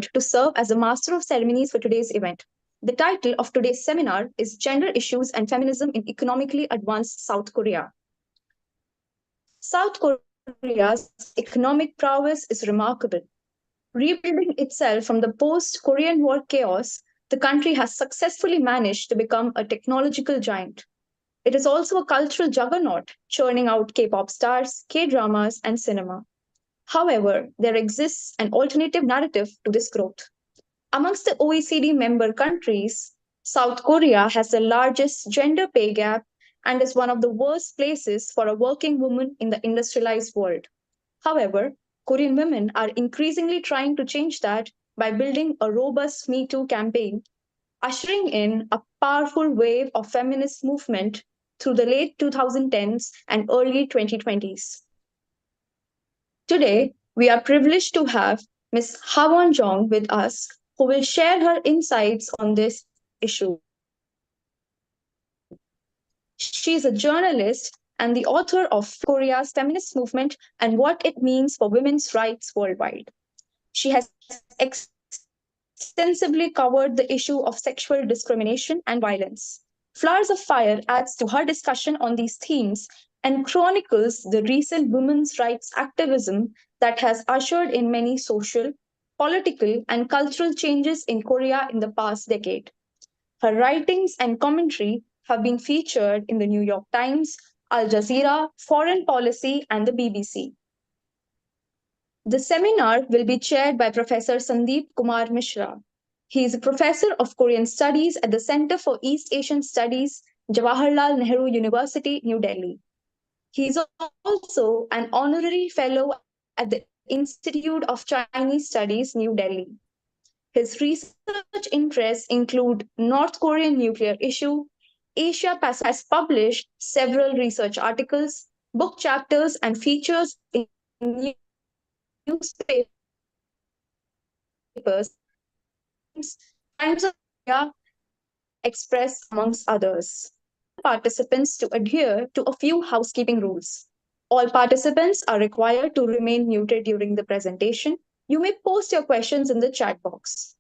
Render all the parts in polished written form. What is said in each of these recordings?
to serve as the master of ceremonies for today's event. The title of today's seminar is Gender Issues and Feminism in Economically Advanced South Korea. South Korea's economic prowess is remarkable. Rebuilding itself from the post Korean War chaos, the country has successfully managed to become a technological giant. It is also a cultural juggernaut, churning out K pop stars, K dramas, and cinema. However, there exists an alternative narrative to this growth. Amongst the OECD member countries, South Korea has the largest gender pay gap and is one of the worst places for a working woman in the industrialized world. However, Korean women are increasingly trying to change that by building a robust Me Too campaign, ushering in a powerful wave of feminist movement through the late 2010s and early 2020s. Today, we are privileged to have Ms. Hawon Jung with us, who will share her insights on this issue. She is a journalist and the author of Korea's feminist movement and what it means for women's rights worldwide. She has extensively covered the issue of sexual discrimination and violence. Flowers of Fire adds to her discussion on these themes and chronicles the recent women's rights activism that has ushered in many social, political, and cultural changes in Korea in the past decade. Her writings and commentary have been featured in the New York Times, Al Jazeera, Foreign Policy, and the BBC. The seminar will be chaired by Professor Sandeep Kumar Mishra. He is a professor of Korean Studies at the Center for East Asian Studies, Jawaharlal Nehru University, New Delhi. He is also an honorary fellow at the Institute of Chinese Studies, New Delhi. His research interests include North Korean nuclear issue, Asia Pacific has published several research articles, book chapters, and features in newspapers, Times of India, Express, amongst others. Participants to adhere to a few housekeeping rules. All participants are required to remain muted during the presentation. You may post your questions in the chat box.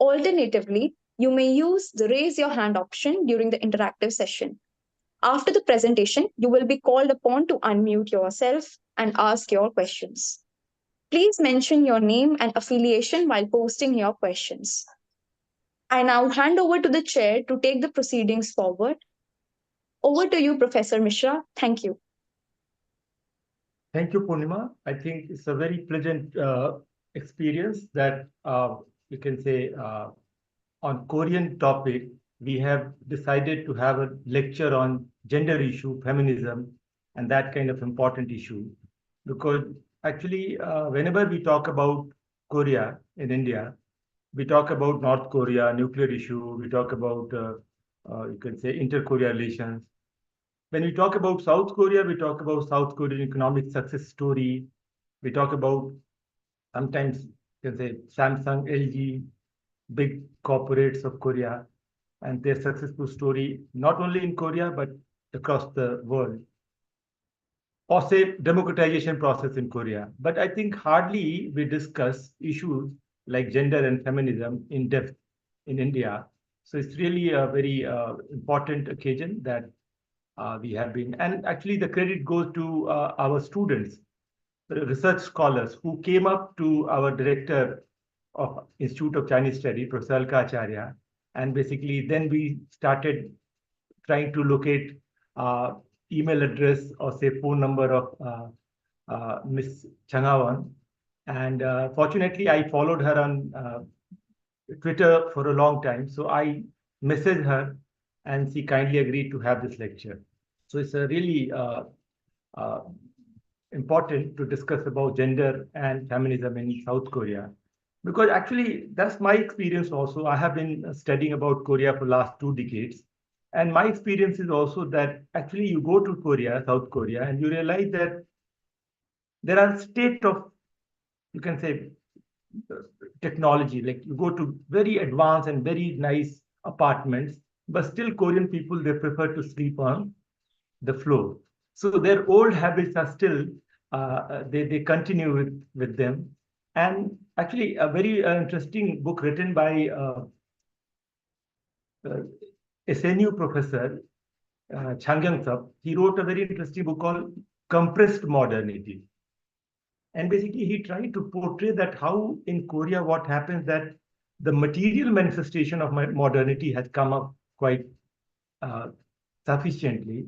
Alternatively, you may use the raise your hand option during the interactive session. After the presentation, you will be called upon to unmute yourself and ask your questions. Please mention your name and affiliation while posting your questions. I now hand over to the chair to take the proceedings forward. Over to you, Professor Mishra. Thank you. Thank you, Purnima. I think it's a very pleasant experience that you can say on Korean topic, we have decided to have a lecture on gender issue, feminism, and that kind of important issue. Because actually, whenever we talk about Korea in India, we talk about North Korea, nuclear issue, we talk about, you can say, inter-Korea relations. When we talk about South Korea, we talk about South Korean economic success story. We talk about sometimes you can say Samsung, LG, big corporates of Korea and their successful story, not only in Korea, but across the world. Or say democratization process in Korea. But I think hardly we discuss issues like gender and feminism in depth in India. So it's really a very important occasion that we have been, and actually the credit goes to our students, the research scholars who came up to our director of Institute of Chinese Study, Professor Alka Acharya, and basically then we started trying to locate email address or say phone number of Miss Changawan. And fortunately, I followed her on Twitter for a long time. So I messaged her and she kindly agreed to have this lecture. So it's a really important to discuss about gender and feminism in South Korea. Because actually, that's my experience also. I have been studying about Korea for the last 2 decades. And my experience is also that actually you go to Korea, South Korea, and you realize that there are state of, you can say, technology. Like you go to very advanced and very nice apartments, but still Korean people, they prefer to sleep on the floor. So their old habits are still, they continue with them. And actually a very interesting book written by SNU professor Chang Young. He wrote a very interesting book called Compressed Modernity. And basically, he tried to portray that how in Korea, what happens that the material manifestation of modernity has come up quite uh, sufficiently,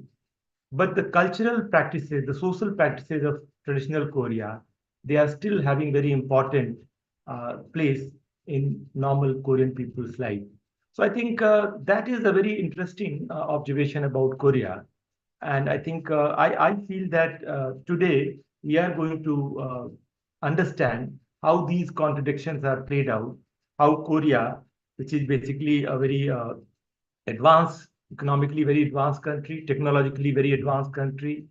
but the cultural practices, the social practices of traditional Korea, they are still having very important place in normal Korean people's life. So I think that is a very interesting observation about Korea. And I think I feel that today we are going to understand how these contradictions are played out, how Korea, which is basically a very advanced, economically very advanced country, technologically very advanced country,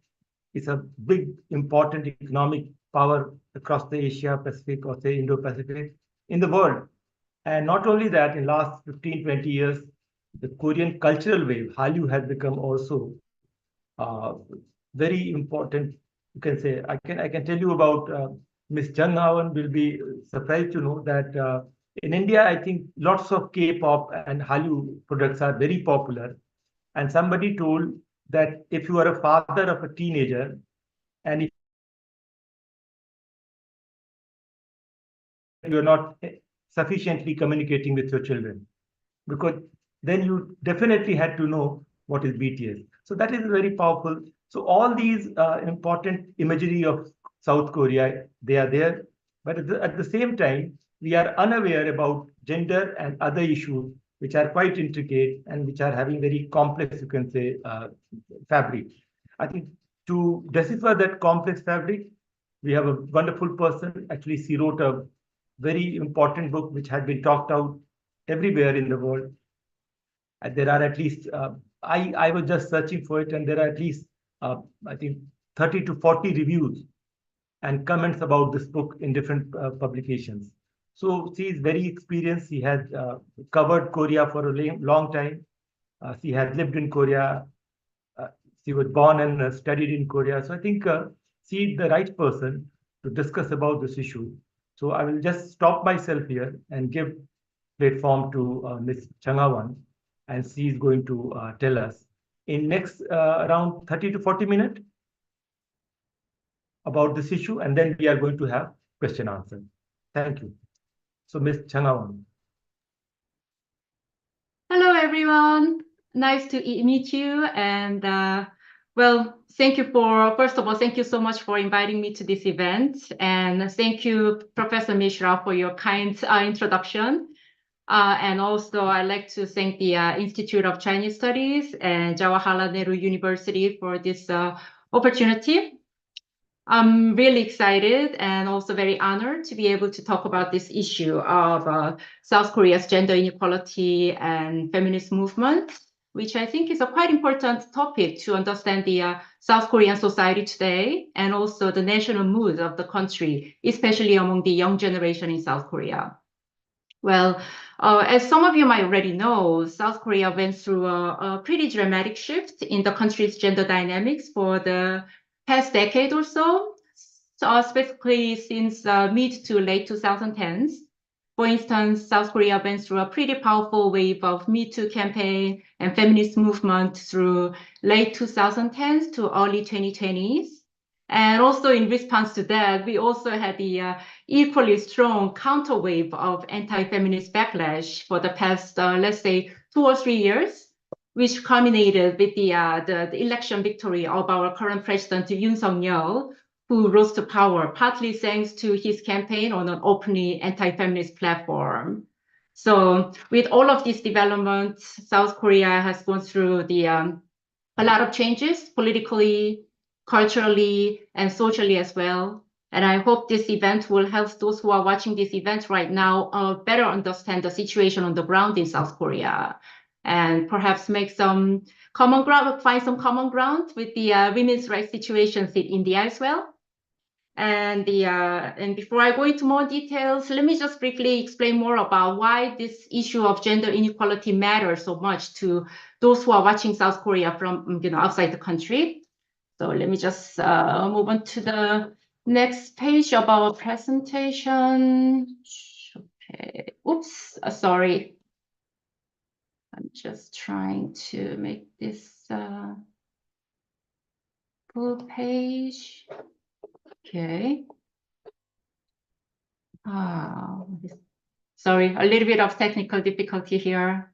is a big, important economic power across the Asia Pacific or say Indo-Pacific in the world. And not only that, in last 15, 20 years, the Korean cultural wave, Hallyu, has become also uh, very important. You can say I can tell you about Miss Jung Hawon will be surprised to know that in India I think lots of K-pop and Hallyu products are very popular. And somebody told that if you are a father of a teenager and if you are not sufficiently communicating with your children, because then you definitely had to know what is BTS. So that is very powerful. So all these important imagery of South Korea, they are there. But at the same time, we are unaware about gender and other issues which are quite intricate and which are having very complex, you can say, fabric. I think to decipher that complex fabric, we have a wonderful person. Actually, she wrote a very important book which had been talked out everywhere in the world. And there are at least, I was just searching for it, and there are at least, I think, 30 to 40 reviews and comments about this book in different publications. So she is very experienced. She has covered Korea for a long time. She has lived in Korea. Uh, she was born and studied in Korea. So I think she is the right person to discuss about this issue. So I will just stop myself here and give platform to Ms. Changawan, and she is going to tell us in next around 30 to 40 minutes about this issue, and then we are going to have question answer. Thank you. So Ms. Changawan. Hello, everyone. Nice to meet you. And well, thank you first of all, thank you so much for inviting me to this event. And thank you, Professor Mishra, for your kind introduction. And also, I'd like to thank the Institute of Chinese Studies and Jawaharlal Nehru University for this opportunity. I'm really excited and also very honored to be able to talk about this issue of South Korea's gender inequality and feminist movement, which I think is a quite important topic to understand the South Korean society today and also the national mood of the country, especially among the young generation in South Korea. Well, as some of you might already know, South Korea went through a pretty dramatic shift in the country's gender dynamics for the past decade or so, specifically since mid to late 2010s. For instance, South Korea went through a pretty powerful wave of Me Too campaign and feminist movement through late 2010s to early 2020s. And also in response to that, we also had the equally strong counterwave of anti-feminist backlash for the past, let's say, 2 or 3 years, which culminated with the election victory of our current president, Yoon Suk-yeol, who rose to power partly thanks to his campaign on an openly anti-feminist platform. So with all of these developments, South Korea has gone through a lot of changes politically, culturally, and socially as well. And I hope this event will help those who are watching this event right now better understand the situation on the ground in South Korea, and perhaps make some common ground, find some common ground with the women's rights situations in India as well. And before I go into more details, let me just briefly explain more about why this issue of gender inequality matters so much to those who are watching South Korea from outside the country. So let me just move on to the Next page of our presentation. Okay. Oops, sorry. I'm just trying to make this full page. Okay. Sorry, a little bit of technical difficulty here.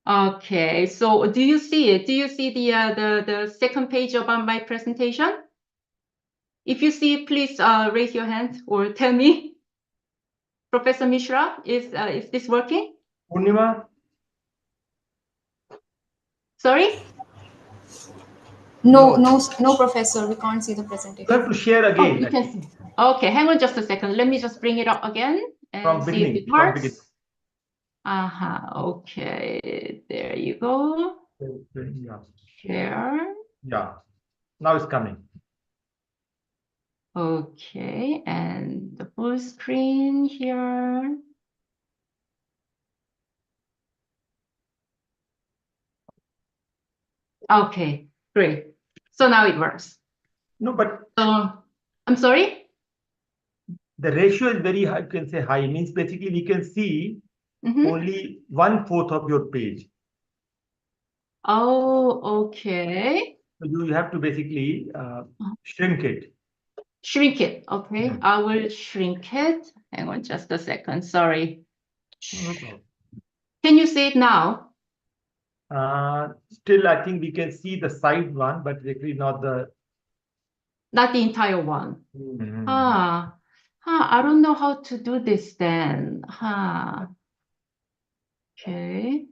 Okay, so do you see it? Do you see the second page of my presentation? If you see, please raise your hand or tell me. Professor Mishra, is this working? Purnima? Sorry? No, Professor. We can't see the You presentation. have to share Oh, again. you can see. Okay, hang on just a second. Let me just bring it up again and From see if beginning, it from works. beginning. Okay, there you go. Yeah. Share. Yeah. Now it's coming. Okay, and the full screen here. Okay, great. So now it works. No, but I'm sorry? the ratio is very high, you can say high, means basically we can see only 1/4 of your page. Oh, okay. So you have to basically shrink it. Shrink it. Okay, I will shrink it. Hang on just a second. Sorry. No problem. Can you see it now? Still, I think we can see the side one, but basically not the. Not the entire one. I don't know how to do this then. Okay.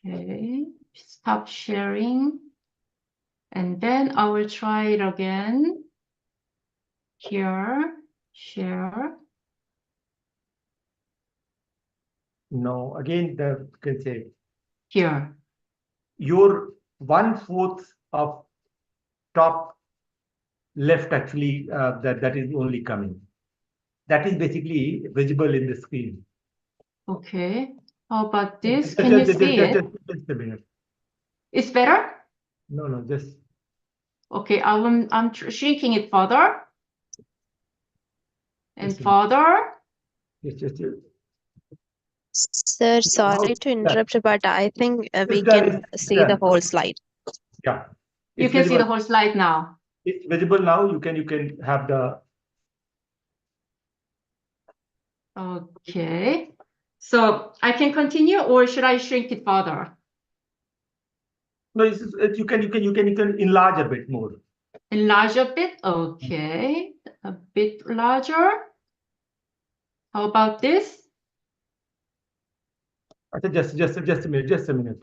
Okay. Stop sharing. And then I will try it again. Here, share. No, again, you can say Here. your 1/4 of top left actually that is only coming. That is basically visible in the screen. Okay. How about this? Can you see it? Just a minute. It's better? No, just. Okay, I'm shrinking it further. And further. Yes. Sir, sorry to interrupt, but I think we can see the whole slide. Yeah. You can see the whole slide now. It's visible now. You can have the. Okay. So I can continue, or should I shrink it further? No, you can enlarge a bit more. Enlarge a bit. Okay. A bit larger. How about this? Just a minute.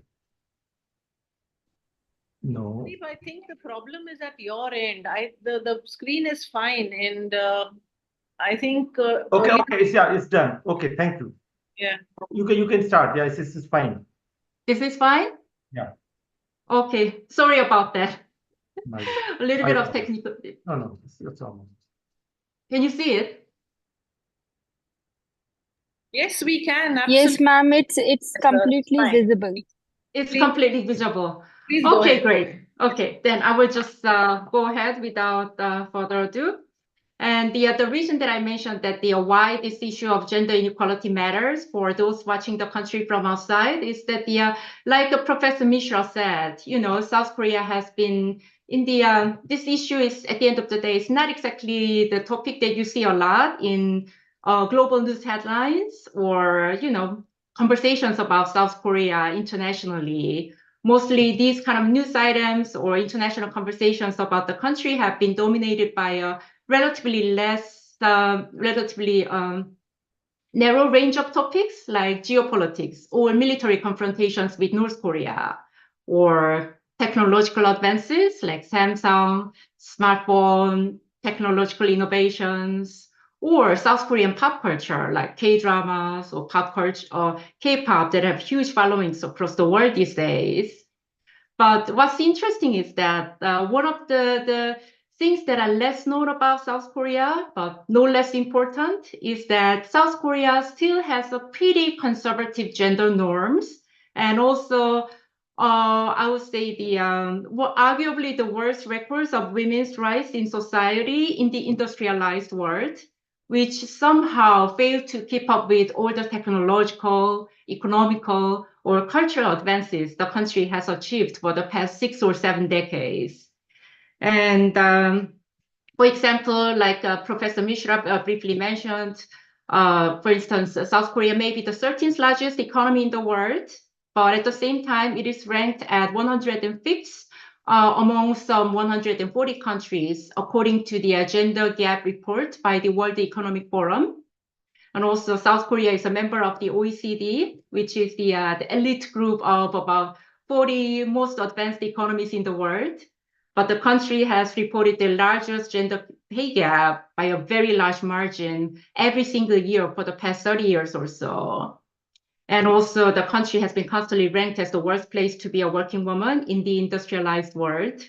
No. I think the problem is at your end. The screen is fine, and I think. Okay. It's done. Okay, thank you. Yeah. You can start. Yeah, this is fine. This is fine? Yeah. Okay. Sorry about that. Nice. A little bit of technical. No, that's all. Can you see it? Yes, we can. Absolutely. Yes, ma'am. It's completely visible. It's completely visible. Please go Okay, ahead. great. Okay, then I will just go ahead without further ado. And the reason that I mentioned that why this issue of gender inequality matters for those watching the country from outside is that like Professor Mishra said, South Korea has been in this issue is at the end of the day, it's not exactly the topic that you see a lot in global news headlines or, conversations about South Korea internationally. Mostly these kind of news items or international conversations about the country have been dominated by a relatively narrow range of topics like geopolitics or military confrontations with North Korea or technological advances like Samsung, smartphone, technological innovations, or South Korean pop culture like K-dramas or pop culture or K-pop that have huge followings across the world these days. But what's interesting is that one of the things that are less known about South Korea, but no less important, is that South Korea still has a pretty conservative gender norms and also I would say arguably the worst records of women's rights in society in the industrialized world, which somehow failed to keep up with all the technological, economical, or cultural advances the country has achieved for the past 6 or 7 decades. And for example, like Professor Mishra briefly mentioned, for instance, South Korea may be the 13th largest economy in the world, but at the same time, it is ranked at 105th among some 140 countries, according to the gender gap report by the World Economic Forum. And also, South Korea is a member of the OECD, which is the elite group of about 40 most advanced economies in the world. But the country has reported the largest gender pay gap by a very large margin every single year for the past 30 years or so. And also, the country has been constantly ranked as the worst place to be a working woman in the industrialized world.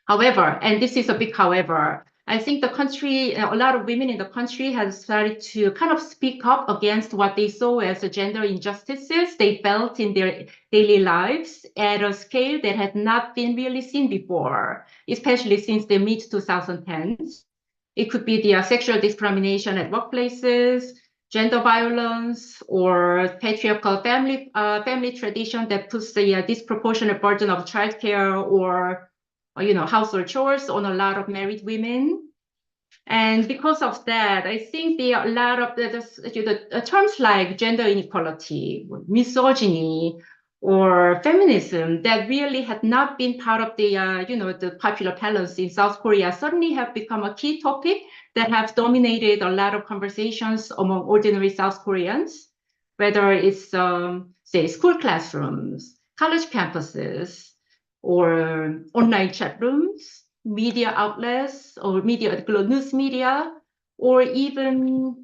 However, and this is a big however, I think the country, a lot of women in the country have started to kind of speak up against what they saw as gender injustices they felt in their daily lives at a scale that had not been really seen before, especially since the mid-2010s. It could be the sexual discrimination at workplaces, gender violence, or patriarchal family tradition that puts the disproportionate burden of childcare or household chores on a lot of married women. And because of that, I think there are a lot of the terms like gender inequality, misogyny, or feminism that really had not been part of the the popular parlance in South Korea suddenly have become a key topic that have dominated a lot of conversations among ordinary South Koreans, whether it's say school classrooms, college campuses, or online chat rooms, media outlets, or news media, or even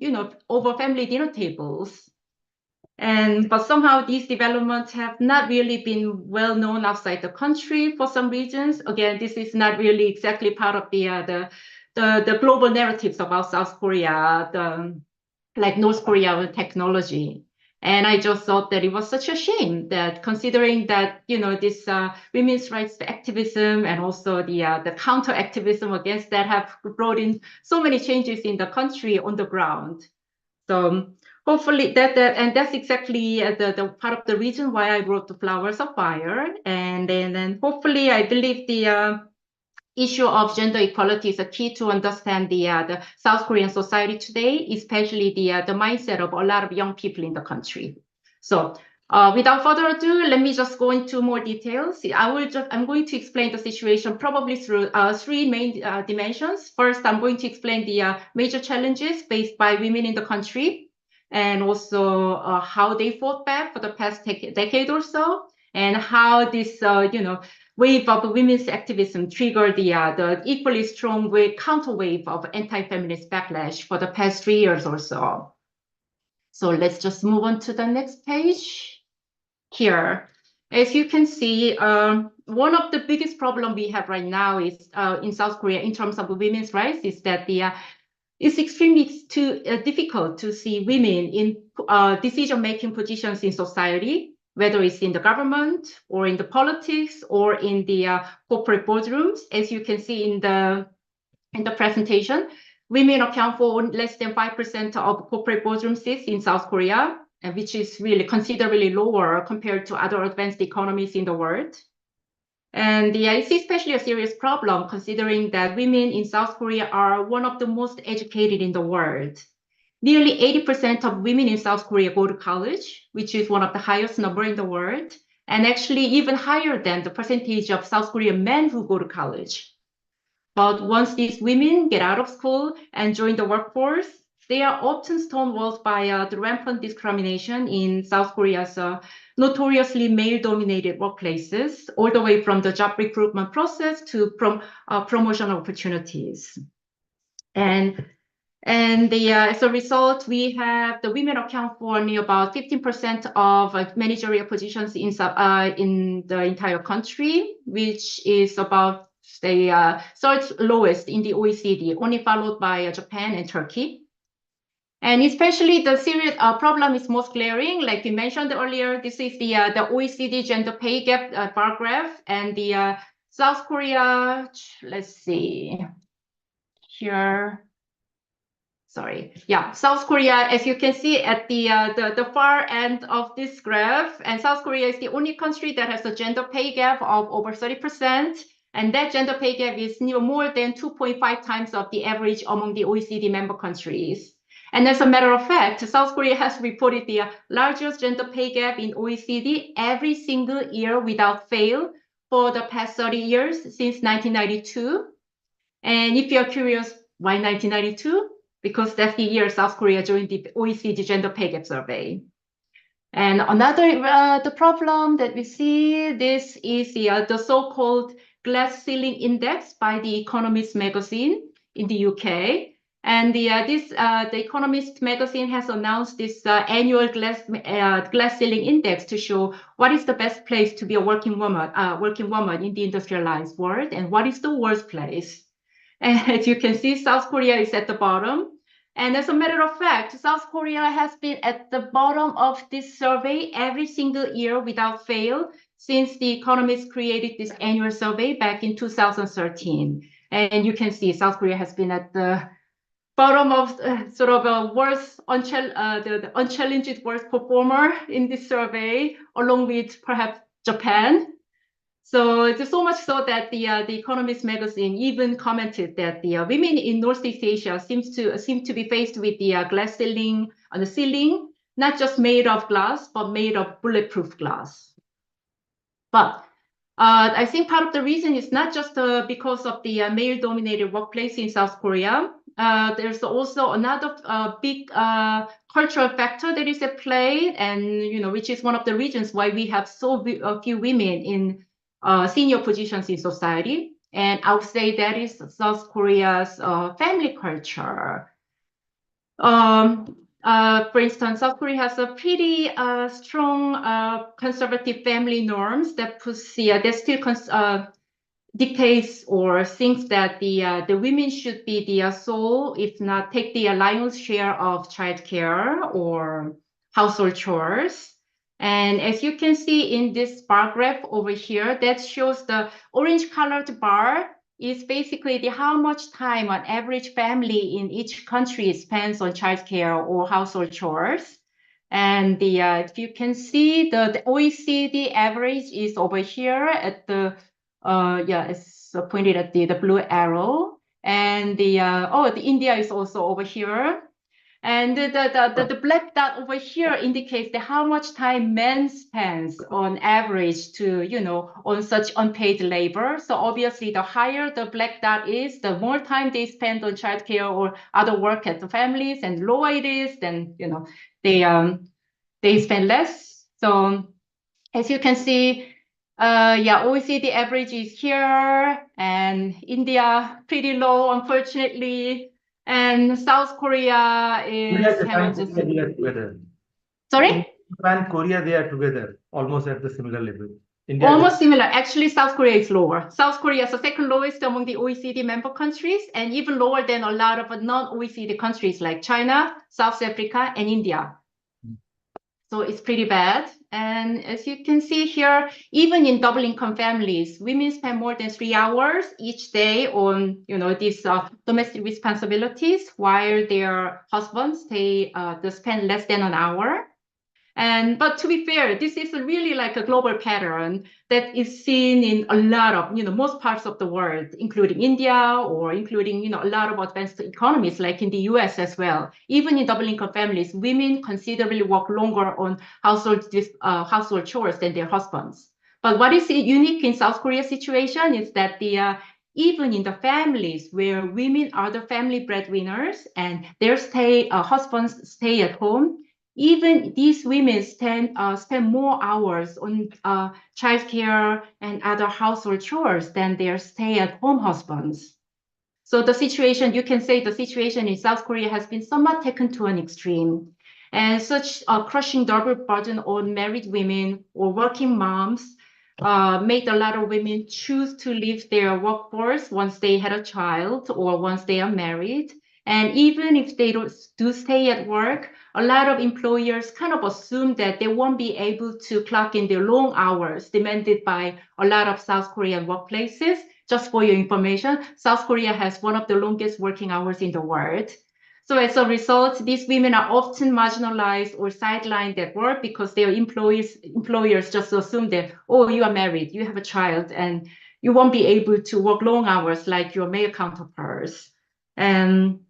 over family dinner tables. But somehow these developments have not really been well known outside the country for some reasons. Again, this is not really exactly part of the global narratives about South Korea, like North Korea with technology. And I just thought that it was such a shame that, considering that this women's rights activism and also the counter activism against that have brought in so many changes in the country on the ground. So hopefully and that's exactly the part of the reason why I wrote The Flowers of Fire. And then hopefully I believe the issue of gender equality is a key to understand the South Korean society today, especially the mindset of a lot of young people in the country. So without further ado, let me just go into more details. I'm going to explain the situation probably through 3 main dimensions. First, I'm going to explain the major challenges faced by women in the country, and also how they fought back for the past decade or so, and how this wave of women's activism triggered the equally strong counter wave of anti-feminist backlash for the past 3 years or so. So let's just move on to the next page. Here, as you can see, one of the biggest problems we have right now is in South Korea in terms of women's rights is that it's extremely difficult to see women in decision-making positions in society, whether it's in the government or in the politics or in the corporate boardrooms. As you can see in the presentation, women account for less than 5% of corporate boardroom seats in South Korea, which is really considerably lower compared to other advanced economies in the world. And it's especially a serious problem considering that women in South Korea are one of the most educated in the world. Nearly 80% of women in South Korea go to college, which is one of the highest number in the world, and actually even higher than the percentage of South Korean men who go to college. But once these women get out of school and join the workforce, they are often stonewalled by the rampant discrimination in South Korea's notoriously male-dominated workplaces, all the way from the job recruitment process to promotion opportunities. And as a result, we have the women account for only about 15% of managerial positions in the entire country, which is about the third lowest in the OECD, only followed by Japan and Turkey. And especially the serious problem is most glaring, like we mentioned earlier. This is the OECD gender pay gap bar graph, and the South Korea. Let's see here. Sorry, yeah, South Korea, as you can see at the far end of this graph, and South Korea is the only country that has a gender pay gap of over 30%, and that gender pay gap is more than 2.5 times of the average among the OECD member countries. And as a matter of fact, South Korea has reported the largest gender pay gap in OECD every single year without fail for the past 30 years since 1992. And if you're curious, why 1992? Because that's the year South Korea joined the OECD gender pay gap survey. And another the problem that we see, this is the so-called glass ceiling index by the Economist magazine in the UK. And the Economist magazine has announced this annual glass ceiling index to show what is the best place to be a working woman in the industrialized world, and what is the worst place. And as you can see, South Korea is at the bottom. And as a matter of fact, South Korea has been at the bottom of this survey every single year without fail since the Economist created this annual survey back in 2013. And you can see South Korea has been at the bottom of sort of a worst, the unchallenged worst performer in this survey, along with perhaps Japan. So it's so much so that the Economist magazine even commented that the women in Northeast Asia seem to be faced with the glass ceiling on the ceiling, not just made of glass, but made of bulletproof glass. But I think part of the reason is not just because of the male-dominated workplace in South Korea. There's also another big cultural factor that is at play, and which is one of the reasons why we have so few women in senior positions in society. And I would say that is South Korea's family culture. For instance, South Korea has a pretty strong conservative family norms that still dictates or thinks that the women should be the sole, if not take the lion's share of childcare or household chores. And as you can see in this bar graph over here, that shows the orange colored bar is basically how much time an average family in each country spends on childcare or household chores. And if you can see, the OECD average is over here at the it's pointed at the blue arrow, and the India is also over here. And the black dot over here indicates how much time men spends on average on such unpaid labor. So obviously, the higher the black dot is, the more time they spend on childcare or other work at the families, and lower it is, then they spend less. So as you can see, OECD average is here, and India pretty low, unfortunately. And South Korea is together. Sorry? Japan, Korea, they are together, almost at the similar level. India almost similar. Actually, South Korea is lower. South Korea is the second lowest among the OECD member countries, and even lower than a lot of non-OECD countries like China, South Africa, and India. So it's pretty bad. And as you can see here, even in double income families, women spend more than 3 hours each day on, these domestic responsibilities, while their husbands, they spend less than an hour. But to be fair, this is really like a global pattern that is seen in a lot of, most parts of the world, including India, or including, a lot of advanced economies like in the US as well. Even in double income families, women considerably work longer on household chores than their husbands. But what is unique in South Korea's situation is that even in the families where women are the family breadwinners and their husbands stay at home, even these women spend more hours on childcare and other household chores than their stay-at-home husbands. So the situation, you can say the situation in South Korea has been somewhat taken to an extreme. And such a crushing double burden on married women or working moms made a lot of women choose to leave their workforce once they had a child or once they are married. And even if they do stay at work, a lot of employers kind of assume that they won't be able to clock in their long hours demanded by a lot of South Korean workplaces. Just for your information, South Korea has one of the longest working hours in the world. So as a result, these women are often marginalized or sidelined at work because their employers just assume that, oh, you are married, you have a child, and you won't be able to work long hours like your male counterparts. And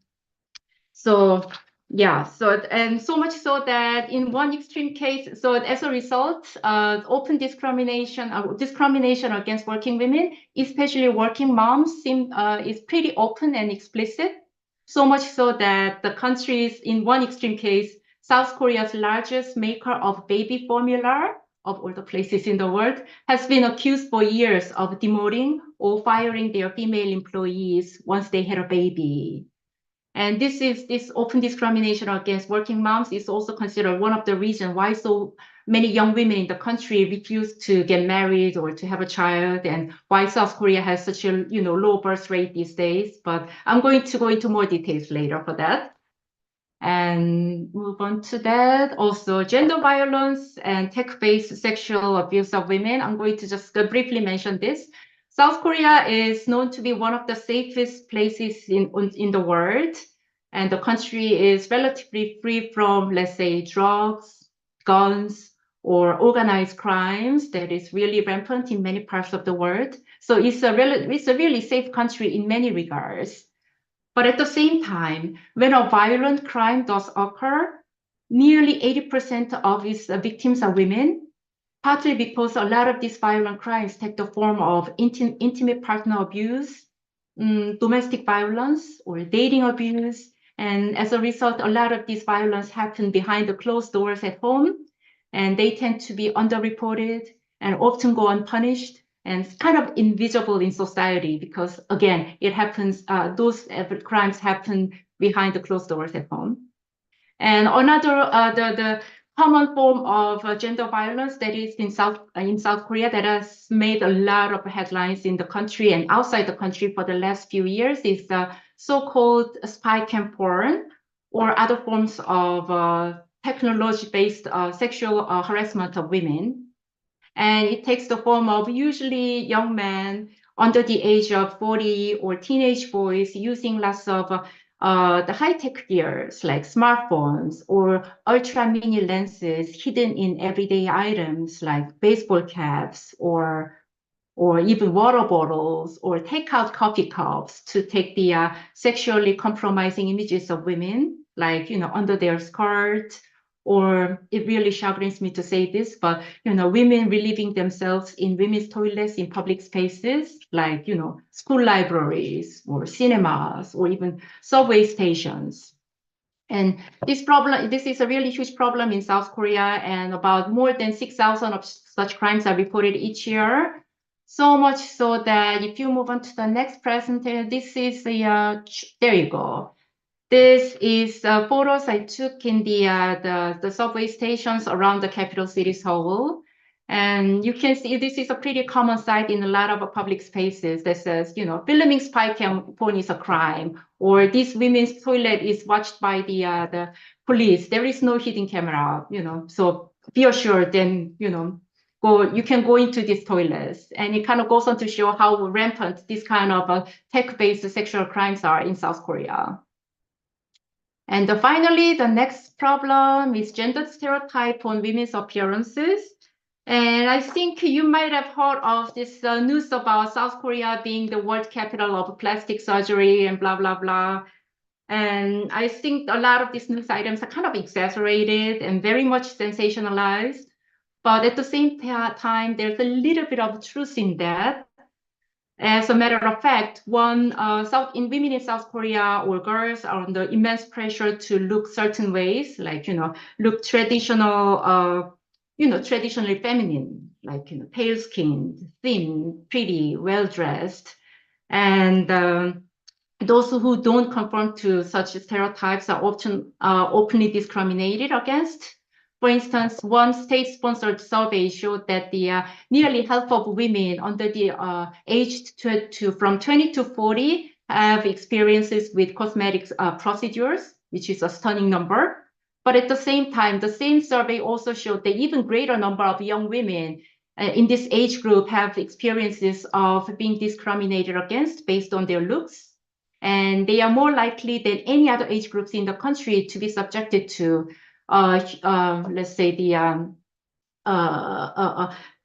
so, yeah, and so much so that in one extreme case, so as a result, open discrimination against working women, especially working moms, is pretty open and explicit. So much so that the countries, in one extreme case, South Korea's largest maker of baby formula, of all the places in the world, has been accused for years of demoting or firing their female employees once they had a baby. And this open discrimination against working moms is also considered one of the reasons why so many young women in the country refuse to get married or to have a child, and why South Korea has such a low birth rate these days. But I'm going to go into more details later for that. And move on to that. Also, gender violence and tech-based sexual abuse of women. I'm going to just briefly mention this. South Korea is known to be one of the safest places in the world. And the country is relatively free from, let's say, drugs, guns, or organized crimes that is really rampant in many parts of the world. So it's a really safe country in many regards. But at the same time, when a violent crime does occur, nearly 80% of its victims are women, partly because a lot of these violent crimes take the form of intimate partner abuse, domestic violence, or dating abuse. And as a result, a lot of this violence happen behind the closed doors at home, and they tend to be underreported and often go unpunished and kind of invisible in society because, again, it happens, those crimes happen behind the closed doors at home. And another, the common form of gender violence that is in South Korea that has made a lot of headlines in the country and outside the country for the last few years is the so-called spy cam porn or other forms of technology-based sexual harassment of women. And it takes the form of usually young men under the age of 40 or teenage boys using lots of the high-tech gears like smartphones or ultra mini lenses hidden in everyday items like baseball caps or even water bottles or takeout coffee cups to take the sexually compromising images of women, like, under their skirt. Or it really chagrins me to say this, but, women relieving themselves in women's toilets in public spaces, like, school libraries or cinemas or even subway stations. And this is a really huge problem in South Korea, and about more than 6,000 of such crimes are reported each year. So much so that if you move on to the next presentation, this is there you go. This is photos I took in the subway stations around the capital city, Seoul. And you can see this is a pretty common sight in a lot of public spaces that says, filming spy cam porn is a crime, or this women's toilet is watched by the police. There is no hidden camera, so be assured, then, you can go into these toilets. And it kind of goes on to show how rampant this kind of tech-based sexual crimes are in South Korea. And finally, the next problem is gender stereotype on women's appearances. And I think you might have heard of this news about South Korea being the world capital of plastic surgery and blah, blah, blah. And I think a lot of these news items are kind of exaggerated and very much sensationalized. But at the same time, there's a little bit of truth in that. As a matter of fact, women in South Korea or girls are under immense pressure to look certain ways, like, look traditional, traditionally feminine, like, pale-skinned, thin, pretty, well-dressed. And those who don't conform to such stereotypes are often openly discriminated against. For instance, one state-sponsored survey showed that nearly half of women under the aged from 20 to 40 have experiences with cosmetics procedures, which is a stunning number. But at the same time, the same survey also showed that even greater number of young women in this age group have experiences of being discriminated against based on their looks. And they are more likely than any other age groups in the country to be subjected to, let's say, the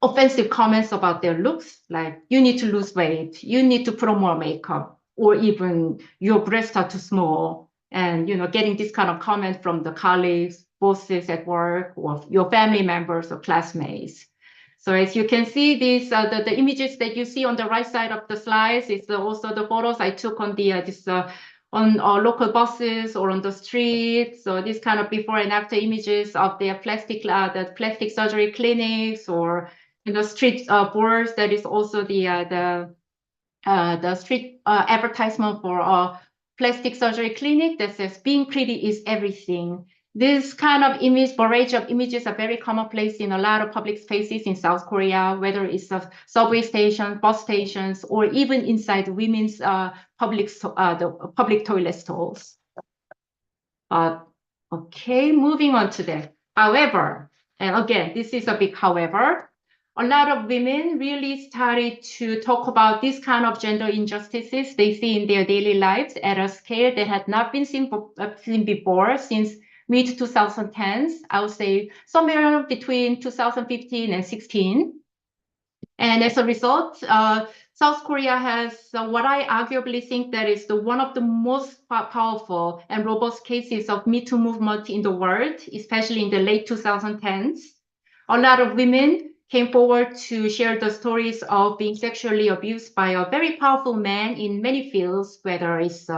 offensive comments about their looks, like you need to lose weight, you need to put on more makeup, or even your breasts are too small. And, getting this kind of comment from the colleagues, bosses at work, or your family members or classmates. So as you can see, these the images that you see on the right side of the slides is also the photos I took on the on local buses or on the street. So this kind of before and after images of the plastic surgery clinics, or street boards. That is also the street advertisement for a plastic surgery clinic that says being pretty is everything. This kind of barrage of images are very commonplace in a lot of public spaces in South Korea, whether it's a subway station, bus stations, or even inside women's the public toilet stalls. Okay, moving on to that. However, and again, this is a big however, a lot of women really started to talk about this kind of gender injustices they see in their daily lives at a scale that had not been seen before since mid-2010s, I would say somewhere between 2015 and 16. And as a result, South Korea has what I arguably think that is one of the most powerful and robust cases of Me Too movement in the world, especially in the late 2010s. A lot of women came forward to share the stories of being sexually abused by a very powerful man in many fields, whether it's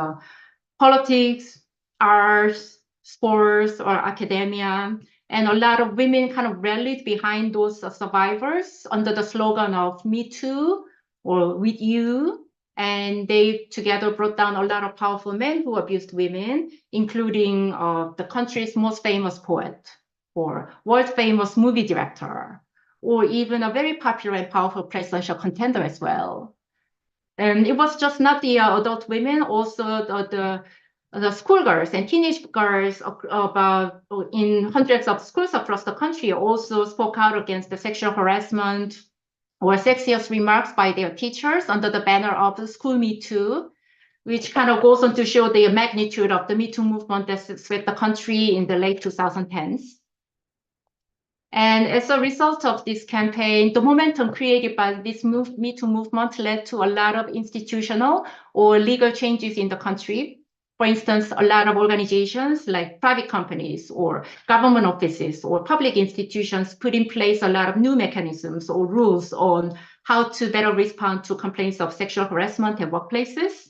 politics, arts, sports, or academia. And a lot of women kind of rallied behind those survivors under the slogan of Me Too or With You. And they together brought down a lot of powerful men who abused women, including the country's most famous poet, or world famous movie director, or even a very popular and powerful presidential contender as well. And it was just not the adult women, also the schoolgirls and teenage girls about in hundreds of schools across the country also spoke out against the sexual harassment or sexist remarks by their teachers under the banner of the School Me Too, which kind of goes on to show the magnitude of the Me Too movement that swept the country in the late 2010s. And as a result of this campaign, the momentum created by this Me Too movement led to a lot of institutional or legal changes in the country. For instance, a lot of organizations like private companies or government offices or public institutions put in place a lot of new mechanisms or rules on how to better respond to complaints of sexual harassment in workplaces.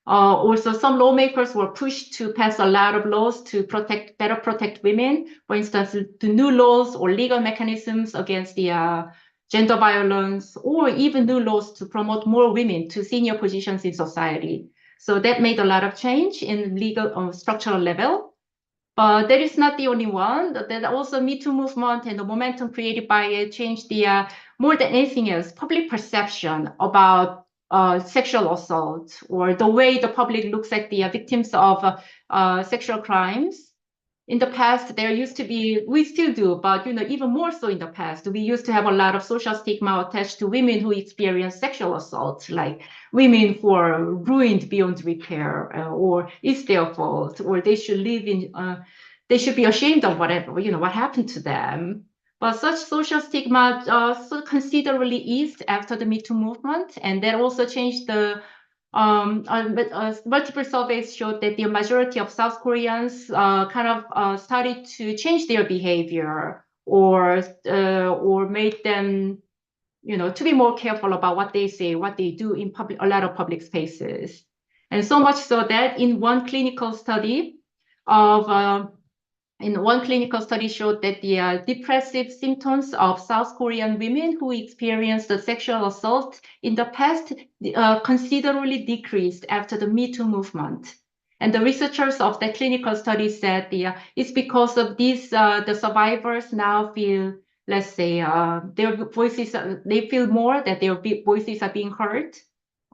Also, some lawmakers were pushed to pass a lot of laws to better protect women. For instance, the new laws or legal mechanisms against the gender violence, or even new laws to promote more women to senior positions in society. So that made a lot of change in legal structural level. But that is not the only one. That also Me Too movement and the momentum created by it changed the more than anything else, public perception about sexual assault, or the way the public looks at the victims of sexual crimes. In the past, there used to be, we still do, but even more so in the past, we used to have a lot of social stigma attached to women who experience sexual assault, like women who are ruined beyond repair, or it's their fault, or they should live in, they should be ashamed of whatever, what happened to them. But such social stigma so considerably eased after the Me Too movement, and that also changed the multiple surveys showed that the majority of South Koreans started to change their behavior, or made them, to be more careful about what they say, what they do in a lot of public spaces. And so much so that in one clinical study showed that the depressive symptoms of South Korean women who experienced the sexual assault in the past considerably decreased after the Me Too movement. And the researchers of the clinical study said it's because of these, the survivors now feel, let's say, their voices, they feel more that their voices are being heard.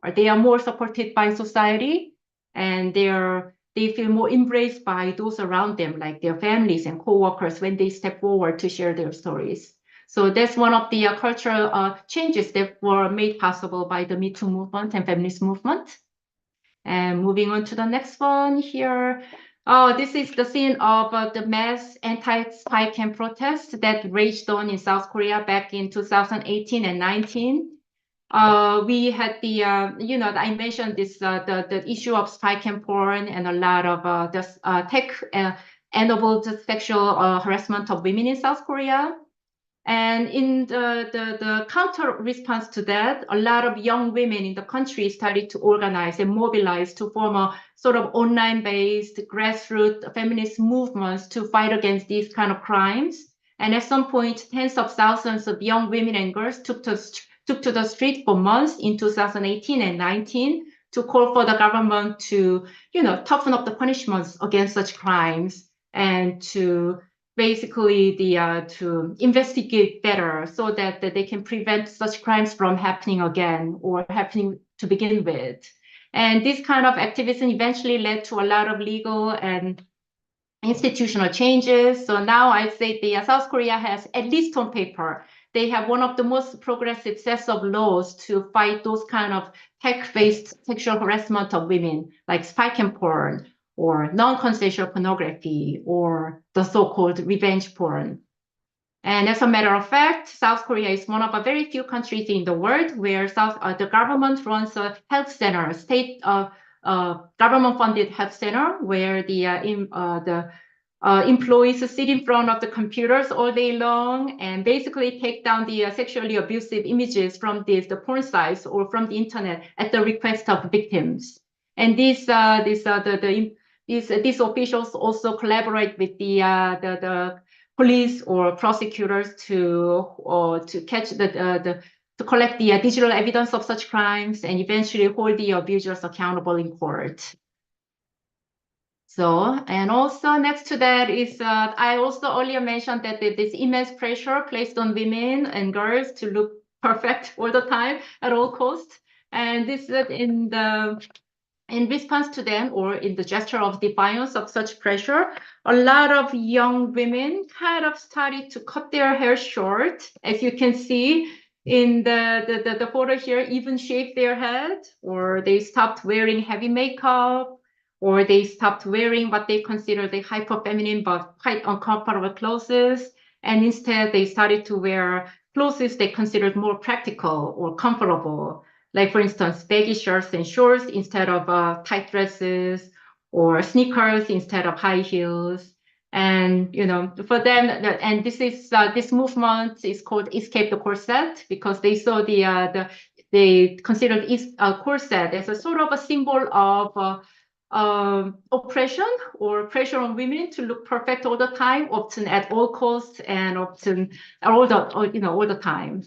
or they are more supported by society, and they feel more embraced by those around them, like their families and co-workers, when they step forward to share their stories. So that's one of the cultural changes that were made possible by the Me Too movement and feminist movement. And moving on to the next one here. Oh, this is the scene of the mass anti-spy camp protest that raged on in South Korea back in 2018 and 19. We had the, I mentioned this, the issue of spy camp porn and a lot of tech-enabled sexual harassment of women in South Korea. And in the counter response to that, a lot of young women in the country started to organize and mobilize to form a sort of online-based grassroots feminist movements to fight against these kind of crimes. And at some point, tens of thousands of young women and girls took to the street for months in 2018 and 19 to call for the government to, toughen up the punishments against such crimes and to basically to investigate better so that they can prevent such crimes from happening again or happening to begin with. And this kind of activism eventually led to a lot of legal and institutional changes. So now I'd say South Korea has, at least on paper, they have one of the most progressive sets of laws to fight those kind of tech-based sexual harassment of women, like spy camp porn, or non-consensual pornography, or the so-called revenge porn. And as a matter of fact, South Korea is one of a very few countries in the world where the government runs a health center, state government-funded health center, where the employees sit in front of the computers all day long and basically take down the sexually abusive images from the porn sites or from the internet at the request of victims. And these officials also collaborate with the police or prosecutors to catch to collect the digital evidence of such crimes and eventually hold the abusers accountable in court. So, and also next to that is, I also earlier mentioned that this immense pressure placed on women and girls to look perfect all the time at all costs. And this is in response to them, or in the gesture of defiance of such pressure, a lot of young women kind of started to cut their hair short. As you can see in the photo here, even shave their head, or they stopped wearing heavy makeup, or they stopped wearing what they consider the hyper-feminine but quite uncomfortable clothes. And instead, they started to wear clothes they considered more practical or comfortable. Like, for instance, baggy shirts and shorts instead of tight dresses, or sneakers instead of high heels. And, for them, and this movement is called Escape the Corset, because they saw they considered corset as a sort of a symbol of oppression or pressure on women to look perfect all the time, often at all costs, and often all the time.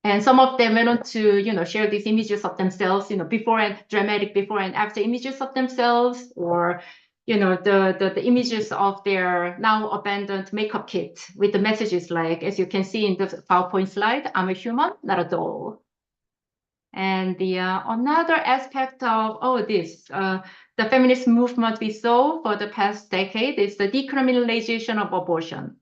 And some of them went on to, share these images of themselves, dramatic before and after images of themselves, or, the images of their now abandoned makeup kit with the messages like, as you can see in the PowerPoint slide, I'm a human, not a doll. And another aspect of the feminist movement we saw for the past decade is the decriminalization of abortion.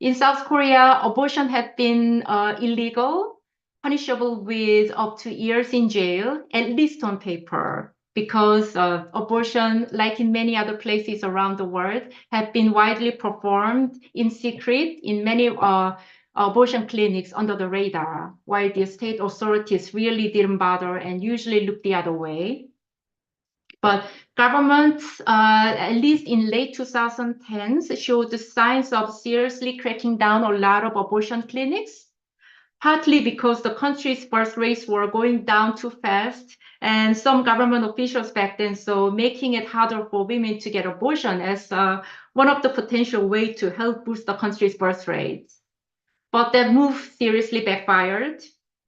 In South Korea, abortion had been illegal, punishable with up to years in jail, at least on paper, because abortion, like in many other places around the world, had been widely performed in secret in many abortion clinics under the radar, while the state authorities really didn't bother and usually looked the other way. But governments, at least in late 2010s, showed the signs of seriously cracking down on a lot of abortion clinics, partly because the country's birth rates were going down too fast, and some government officials back then saw making it harder for women to get abortion as one of the potential ways to help boost the country's birth rates. But that move seriously backfired.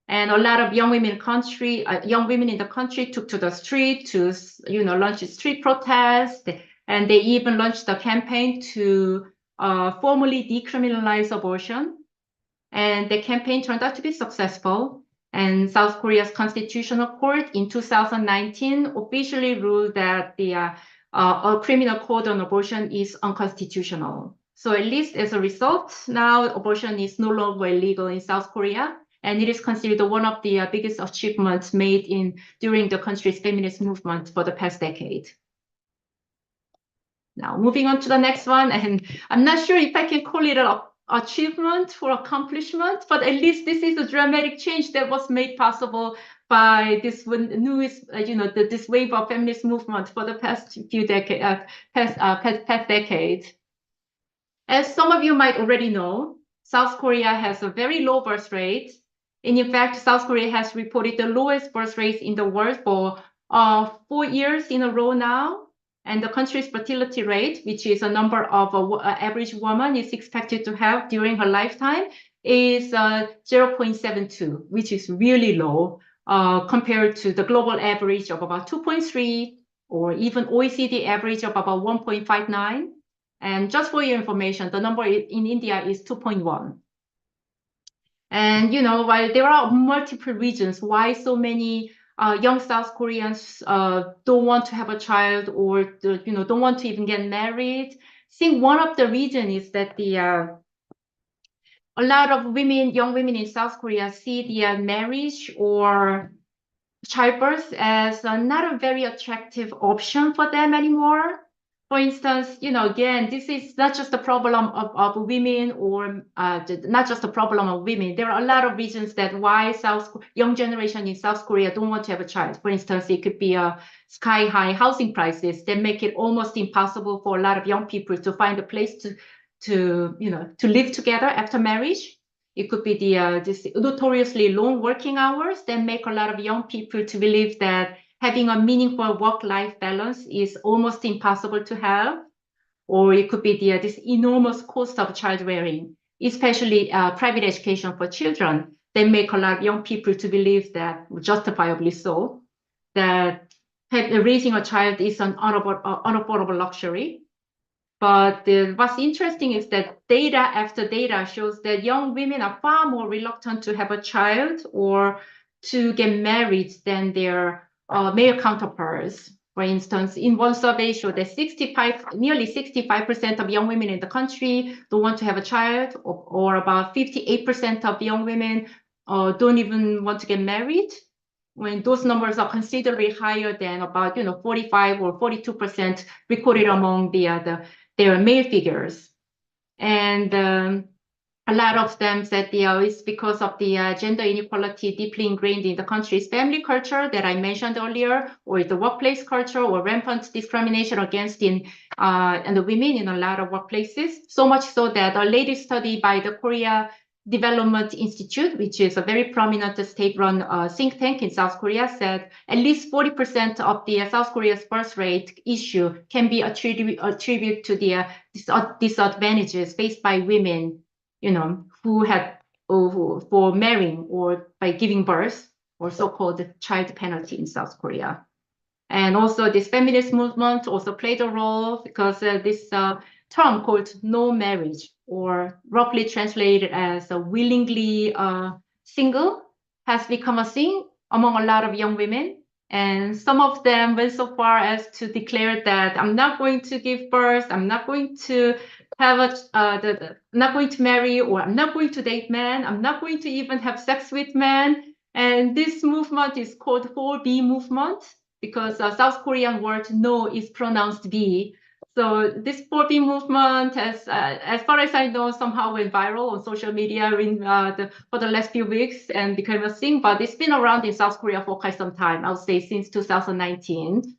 And a lot of young women in the country took to the street to, launch street protests, and they even launched a campaign to formally decriminalize abortion. And the campaign turned out to be successful. And South Korea's Constitutional Court in 2019 officially ruled that a criminal code on abortion is unconstitutional. So at least as a result, now abortion is no longer illegal in South Korea, and it is considered one of the biggest achievements made during the country's feminist movement for the past decade. Now, moving on to the next one, and I'm not sure if I can call it an achievement or accomplishment, but at least this is a dramatic change that was made possible by this newest, this wave of feminist movement for the past few decades, past decade. As some of you might already know, South Korea has a very low birth rate. And in fact, South Korea has reported the lowest birth rate in the world for 4 years in a row now. And the country's fertility rate, which is a number of average woman is expected to have during her lifetime, is 0.72, which is really low compared to the global average of about 2.3, or even OECD average of about 1.59. And just for your information, the number in India is 2.1. And, while there are multiple reasons why so many young South Koreans don't want to have a child, or don't want to even get married, I think one of the reasons is that a lot of young women in South Korea see the marriage or childbirth as not a very attractive option for them anymore. For instance, again, this is not just a problem of women, or not just a problem of women. There are a lot of reasons that why young generation in South Korea don't want to have a child. For instance, it could be sky-high housing prices that make it almost impossible for a lot of young people to find a place to live together after marriage. It could be this notoriously long working hours that make a lot of young people to believe that having a meaningful work-life balance is almost impossible to have. Or it could be this enormous cost of child rearing, especially private education for children. They make a lot of young people to believe that, justifiably so, that raising a child is an unaffordable luxury. But what's interesting is that data after data shows that young women are far more reluctant to have a child or to get married than their male counterparts. For instance, in one survey showed that nearly 65% of young women in the country don't want to have a child, or about 58% of young women don't even want to get married, when those numbers are considerably higher than about 45 or 42% recorded among their male figures. And a lot of them said it's because of the gender inequality deeply ingrained in the country's family culture that I mentioned earlier, or the workplace culture, or rampant discrimination against the women in a lot of workplaces. So much so that a latest study by the Korea Development Institute, which is a very prominent state-run think tank in South Korea, said at least 40% of the South Korea's birth rate issue can be attributed to the disadvantages faced by women, for marrying or by giving birth, or so-called child penalty in South Korea. And also this feminist movement also played a role, because this term called no marriage, or roughly translated as willingly single, has become a thing among a lot of young women. And some of them went so far as to declare that I'm not going to give birth, I'm not going to have not going to marry, or I'm not going to date men, I'm not going to even have sex with men. And this movement is called 4B movement, because South Korean word no is pronounced B. So this 4B movement has, as far as I know, somehow went viral on social media for the last few weeks and became a thing, but it's been around in South Korea for quite some time, I would say since 2019.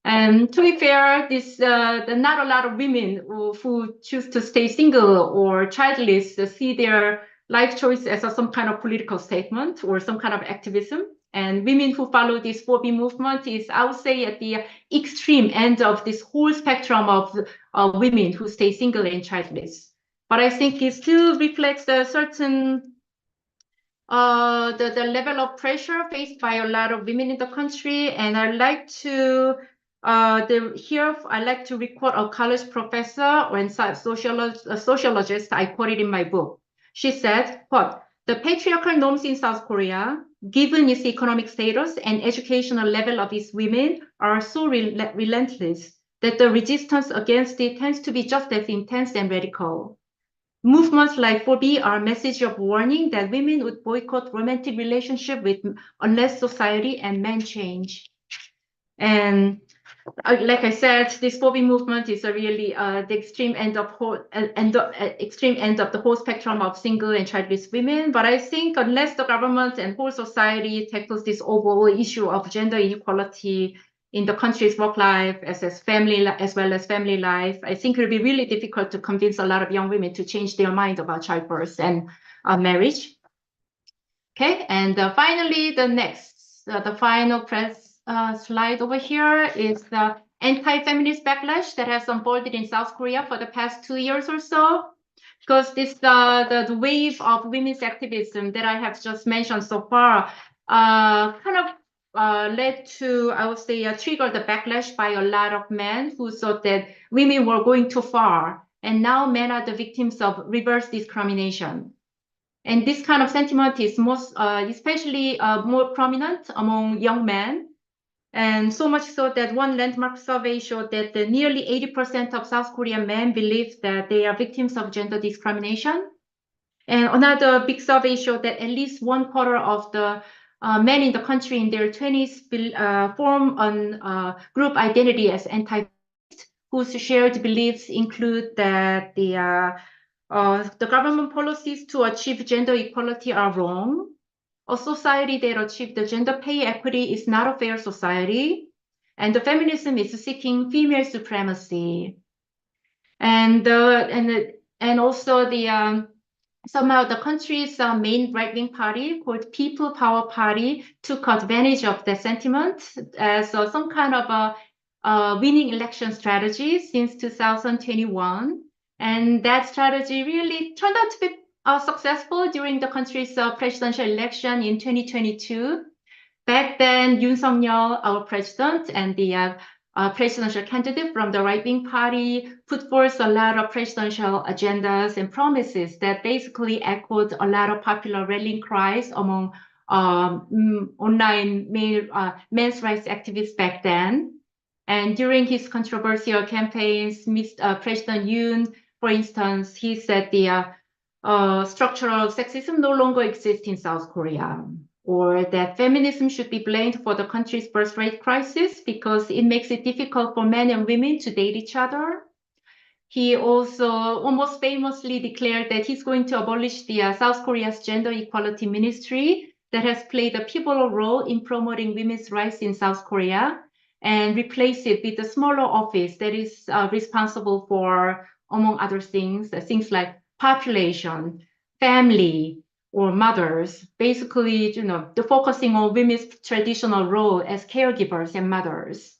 And to be fair, not a lot of women who choose to stay single or childless see their life choice as some kind of political statement or some kind of activism. And women who follow this 4B movement is, I would say, at the extreme end of this whole spectrum of women who stay single and childless. But I think it still reflects a certain the level of pressure faced by a lot of women in the country. And I'd like to record a college professor and sociologist I quoted in my book. She said, quote, The patriarchal norms in South Korea, given its economic status and educational level of its women, are so relentless that the resistance against it tends to be just as intense and radical. Movements like 4B are a message of warning that women would boycott romantic relationship with unless society and men change. And like I said, this 4B movement is really the extreme end of the whole spectrum of single and childless women. But I think unless the government and whole society tackles this overall issue of gender inequality in the country's work life as well as family life, I think it will be really difficult to convince a lot of young women to change their mind about childbirth and marriage. Okay, and finally, the final slide over here is the anti-feminist backlash that has unfolded in South Korea for the past 2 years or so. Because this the wave of women's activism that I have just mentioned so far kind of led to, I would say, triggered the backlash by a lot of men who thought that women were going too far, and now men are the victims of reverse discrimination. And this kind of sentiment is especially more prominent among young men. And so much so that one landmark survey showed that nearly 80% of South Korean men believe that they are victims of gender discrimination. And another big survey showed that at least 1/4 of the men in the country in their 20s form a group identity as anti-feminist, whose shared beliefs include that the government policies to achieve gender equality are wrong. A society that achieves the gender pay equity is not a fair society, and the feminism is seeking female supremacy. And also somehow the country's main right-wing party, called People Power Party, took advantage of the sentiment as some kind of a winning election strategy since 2021. And that strategy really turned out to be successful during the country's presidential election in 2022. Back then, Yoon Suk-yeol, our president, and the presidential candidate from the right-wing party put forth a lot of presidential agendas and promises that basically echoed a lot of popular rallying cries among online men's rights activists back then. And during his controversial campaigns, President Yoon, for instance, he said the structural sexism no longer exists in South Korea, or that feminism should be blamed for the country's birth rate crisis because it makes it difficult for men and women to date each other. He also almost famously declared that he's going to abolish the South Korea's gender equality ministry that has played a pivotal role in promoting women's rights in South Korea, and replace it with a smaller office that is responsible for, among other things like population, family, or mothers, basically, the focusing on women's traditional role as caregivers and mothers.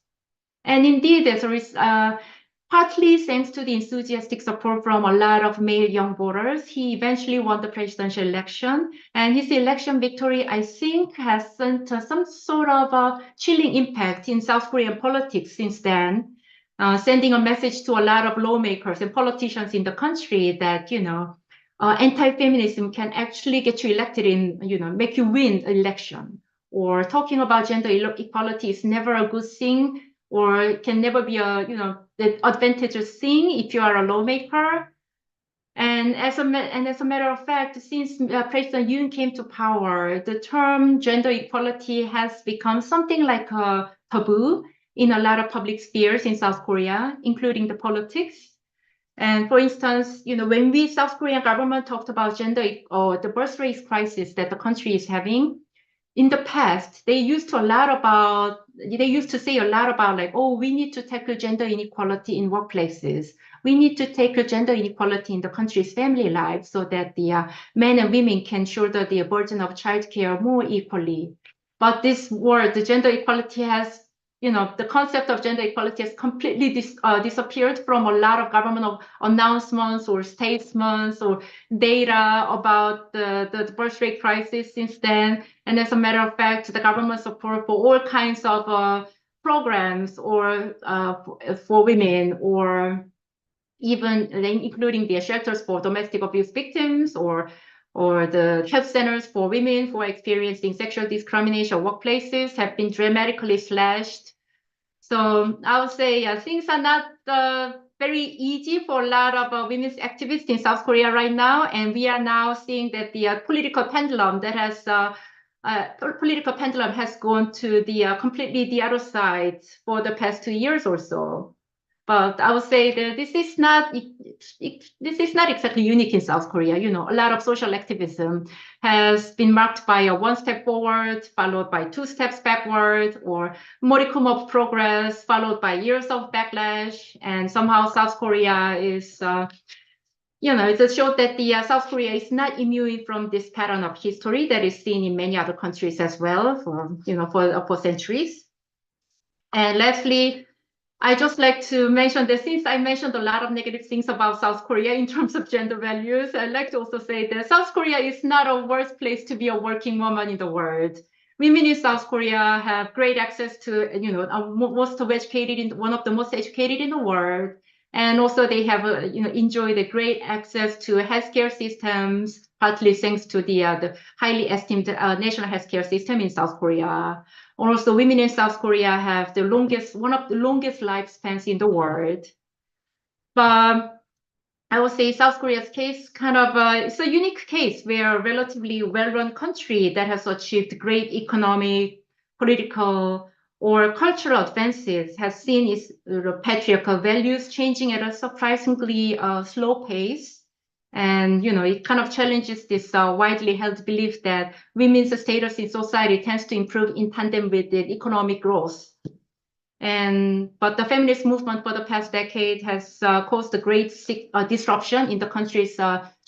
And indeed, as a result, partly thanks to the enthusiastic support from a lot of male young voters, he eventually won the presidential election. And his election victory, I think, has sent some sort of a chilling impact in South Korean politics since then, sending a message to a lot of lawmakers and politicians in the country that, anti-feminism can actually get you elected make you win an election. Or talking about gender equality is never a good thing, or can never be the advantageous thing if you are a lawmaker. And as a matter of fact, since President Yoon came to power, the term gender equality has become something like a taboo in a lot of public spheres in South Korea, including the politics. And for instance, when the South Korean government talked about gender or the birth rate crisis that the country is having, in the past, they used to say a lot about like, oh, we need to tackle gender inequality in workplaces. We need to tackle gender inequality in the country's family life so that the men and women can shoulder the burden of childcare more equally. But this word, the gender equality has, the concept of gender equality has completely disappeared from a lot of government announcements or statements or data about the birth rate crisis since then. And as a matter of fact, the government support for all kinds of programs or for women, or even including the shelters for domestic abuse victims, or or the health centers for women who are experiencing sexual discrimination workplaces have been dramatically slashed. So I would say things are not very easy for a lot of women's activists in South Korea right now, and we are now seeing that the political pendulum has gone to the completely the other side for the past 2 years or so. But I would say that this is not exactly unique in South Korea. You know, a lot of social activism has been marked by a one step forward, followed by 2 steps backward, or modicum of progress, followed by years of backlash. And somehow South Korea is, it just shows that the South Korea is not immune from this pattern of history that is seen in many other countries as well for centuries. And lastly, I just like to mention that since I mentioned a lot of negative things about South Korea in terms of gender values, I'd like to also say that South Korea is not a worse place to be a working woman in the world. Women in South Korea have great access to, one of the most educated in the world. And also they have, enjoy the great access to healthcare systems, partly thanks to the highly esteemed national healthcare system in South Korea. Also, women in South Korea have one of the longest lifespans in the world. But I would say South Korea's case it's a unique case where a relatively well-run country that has achieved great economic, political, or cultural advances has seen its patriarchal values changing at a surprisingly slow pace. And, it kind of challenges this widely held belief that women's status in society tends to improve in tandem with the economic growth. But the feminist movement for the past decade has caused a great disruption in the country's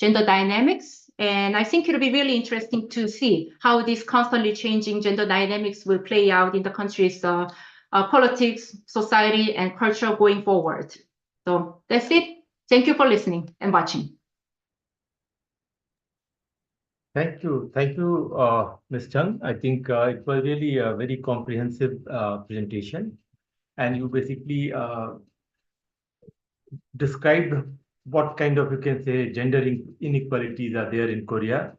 gender dynamics. And I think it'll be really interesting to see how this constantly changing gender dynamics will play out in the country's politics, society, and culture going forward. So that's it. Thank you for listening and watching. Thank you, Ms. Jung. I think it was really a very comprehensive presentation, and you basically described what kind of, you can say, gender inequalities are there in Korea.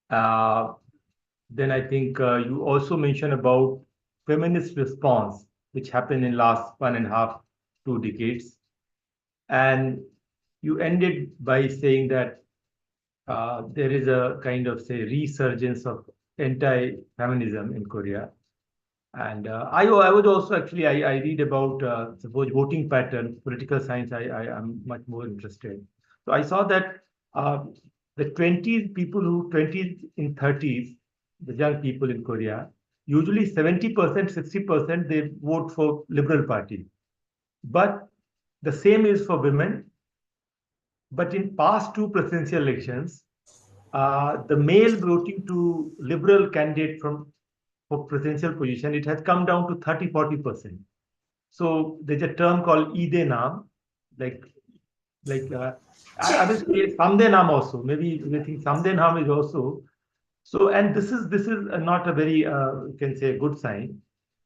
Then I think you also mentioned about feminist response, which happened in last 1.5, 2 decades. And you ended by saying that there is a kind of, say, resurgence of anti-feminism in Korea. And I would also actually, I read about, suppose, voting pattern, political science, I am much more interested. So I saw that the 20s and 30s, the young people in Korea, usually 70%, 60%, they vote for Liberal Party. But the same is for women. But in past 2 presidential elections, the male voting to Liberal candidate for presidential position, it has come down to 30-40%. So there's a term called Ide Naam, I will say Samde Naam also. Maybe we think Samde Naam is also. So, and this is not a very you can say good sign.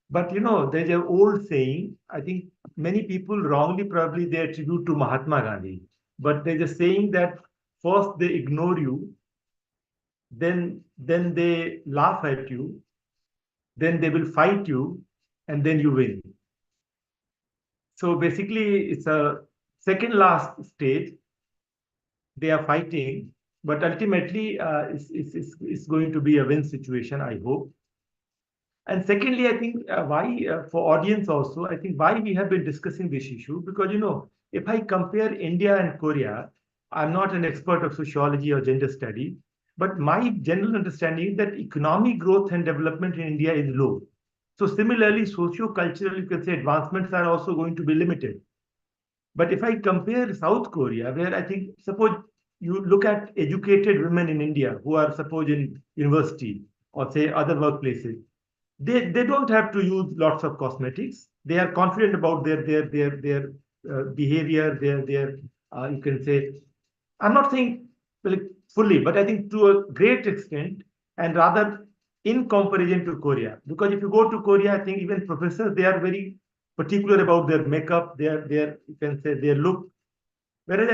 But there's an old saying. I think many people wrongly probably they attribute to Mahatma Gandhi. But there's a saying that first they ignore you, then they laugh at you, then they will fight you, and then you win. So basically, it's a second last stage. They are fighting, but ultimately, it's going to be a win situation, I hope. And secondly, I think for audience also, I think why we have been discussing this issue, because, if I compare India and Korea, I'm not an expert of sociology or gender study, but my general understanding is that economic growth and development in India is low. So similarly, socio-cultural, you can say, advancements are also going to be limited. But if I compare South Korea, where I think, suppose you look at educated women in India who are, suppose, in university or say other workplaces, they don't have to use lots of cosmetics. They are confident about their behavior, their you can say, I'm not saying fully, but I think to a great extent, and rather in comparison to Korea. Because if you go to Korea, I think even professors, they are very particular about their makeup, their you can say, their look. Whereas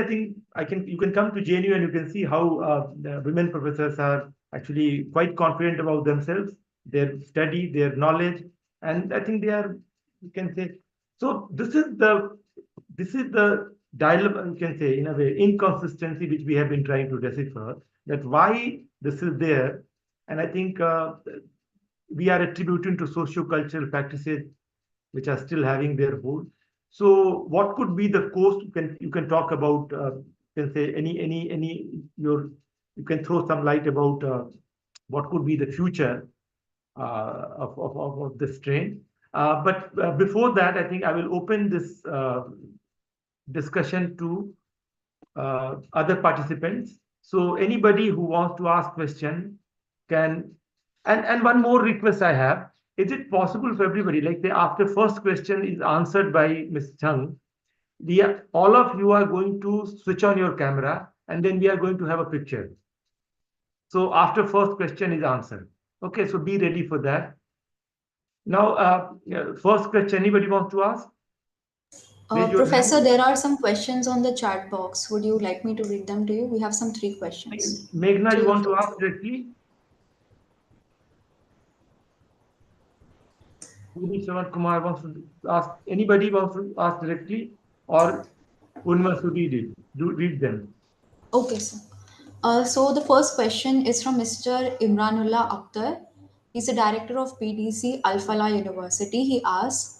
I think you can come to JNU and you can see how the women professors are actually quite confident about themselves, their study, their knowledge, and I think they are, you can say, so this is the dilemma, you can say, in a way, inconsistency which we have been trying to decipher, that why this is there. And I think we are attributing to socio-cultural practices which are still having their hold. So what could be the cost? You can talk about, you can say you can throw some light about what could be the future of this trend. But before that, I think I will open this discussion to other participants. So anybody who wants to ask question can, and one more request I have, is it possible for everybody, like after first question is answered by Ms. Chung, all of you are going to switch on your camera and then we are going to have a picture. So after first question is answered. Okay, so be ready for that. Now, first question, anybody wants to ask? Professor, there are some questions on the chat box. Would you like me to read them to you? We have some 3 questions. Meghna, you want to ask directly? Shawan Kumar wants to ask, anybody wants to ask directly, or Unma should read it? Read them. Okay, sir. So the first question is from Mr. Imranullah Akhtar. He's a director of PDC Alfala University. He asks,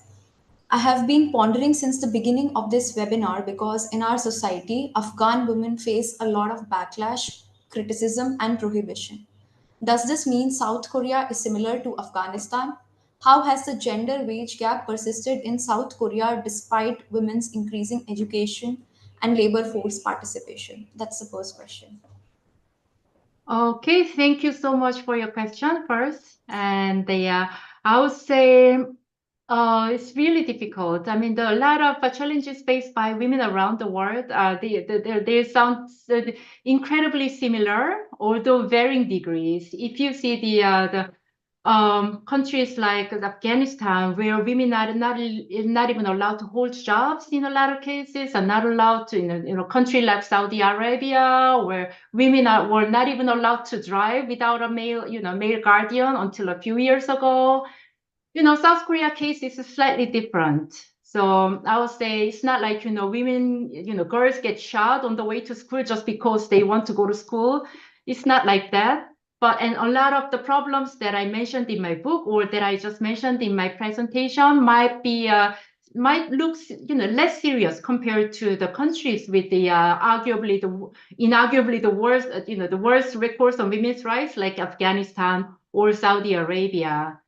I have been pondering since the beginning of this webinar because in our society, Afghan women face a lot of backlash, criticism, and prohibition. Does this mean South Korea is similar to Afghanistan? How has the gender wage gap persisted in South Korea despite women's increasing education and labor force participation? That's the first question. Okay, thank you so much for your question first. And I would say it's really difficult. I mean, there are a lot of challenges faced by women around the world. They sound incredibly similar, although varying degrees. If you see the countries like Afghanistan, where women are not even allowed to hold jobs in a lot of cases, are not allowed to, in a country like Saudi Arabia, where women were not even allowed to drive without a male guardian until a few years ago. South Korea case is slightly different. So I would say it's not like, women, girls get shot on the way to school just because they want to go to school. It's not like that. And a lot of the problems that I mentioned in my book or that I just mentioned in my presentation might look, less serious compared to the countries with the inarguably the worst, the worst records on women's rights, like Afghanistan or Saudi Arabia.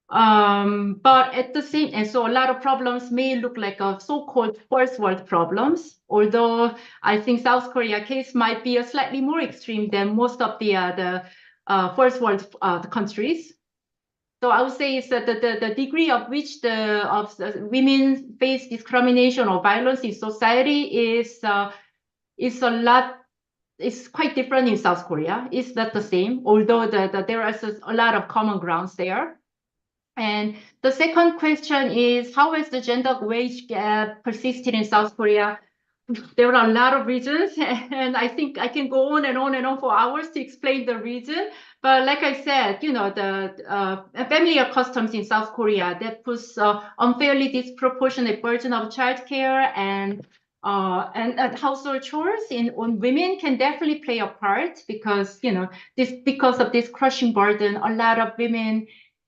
But at the same, and so a lot of problems may look like a so-called first world problems, although I think South Korea case might be a slightly more extreme than most of the first world countries. So I would say is that the degree of which women face discrimination or violence in society is quite different in South Korea. It's not the same, although there are a lot of common grounds there. And the second question is, how has the gender wage gap persisted in South Korea? There are a lot of reasons, and I think I can go on and on and on for hours to explain the reason. But like I said, the family customs in South Korea that puts unfairly disproportionate burden of childcare and household chores on women can definitely play a part because because of this crushing burden, a lot of women,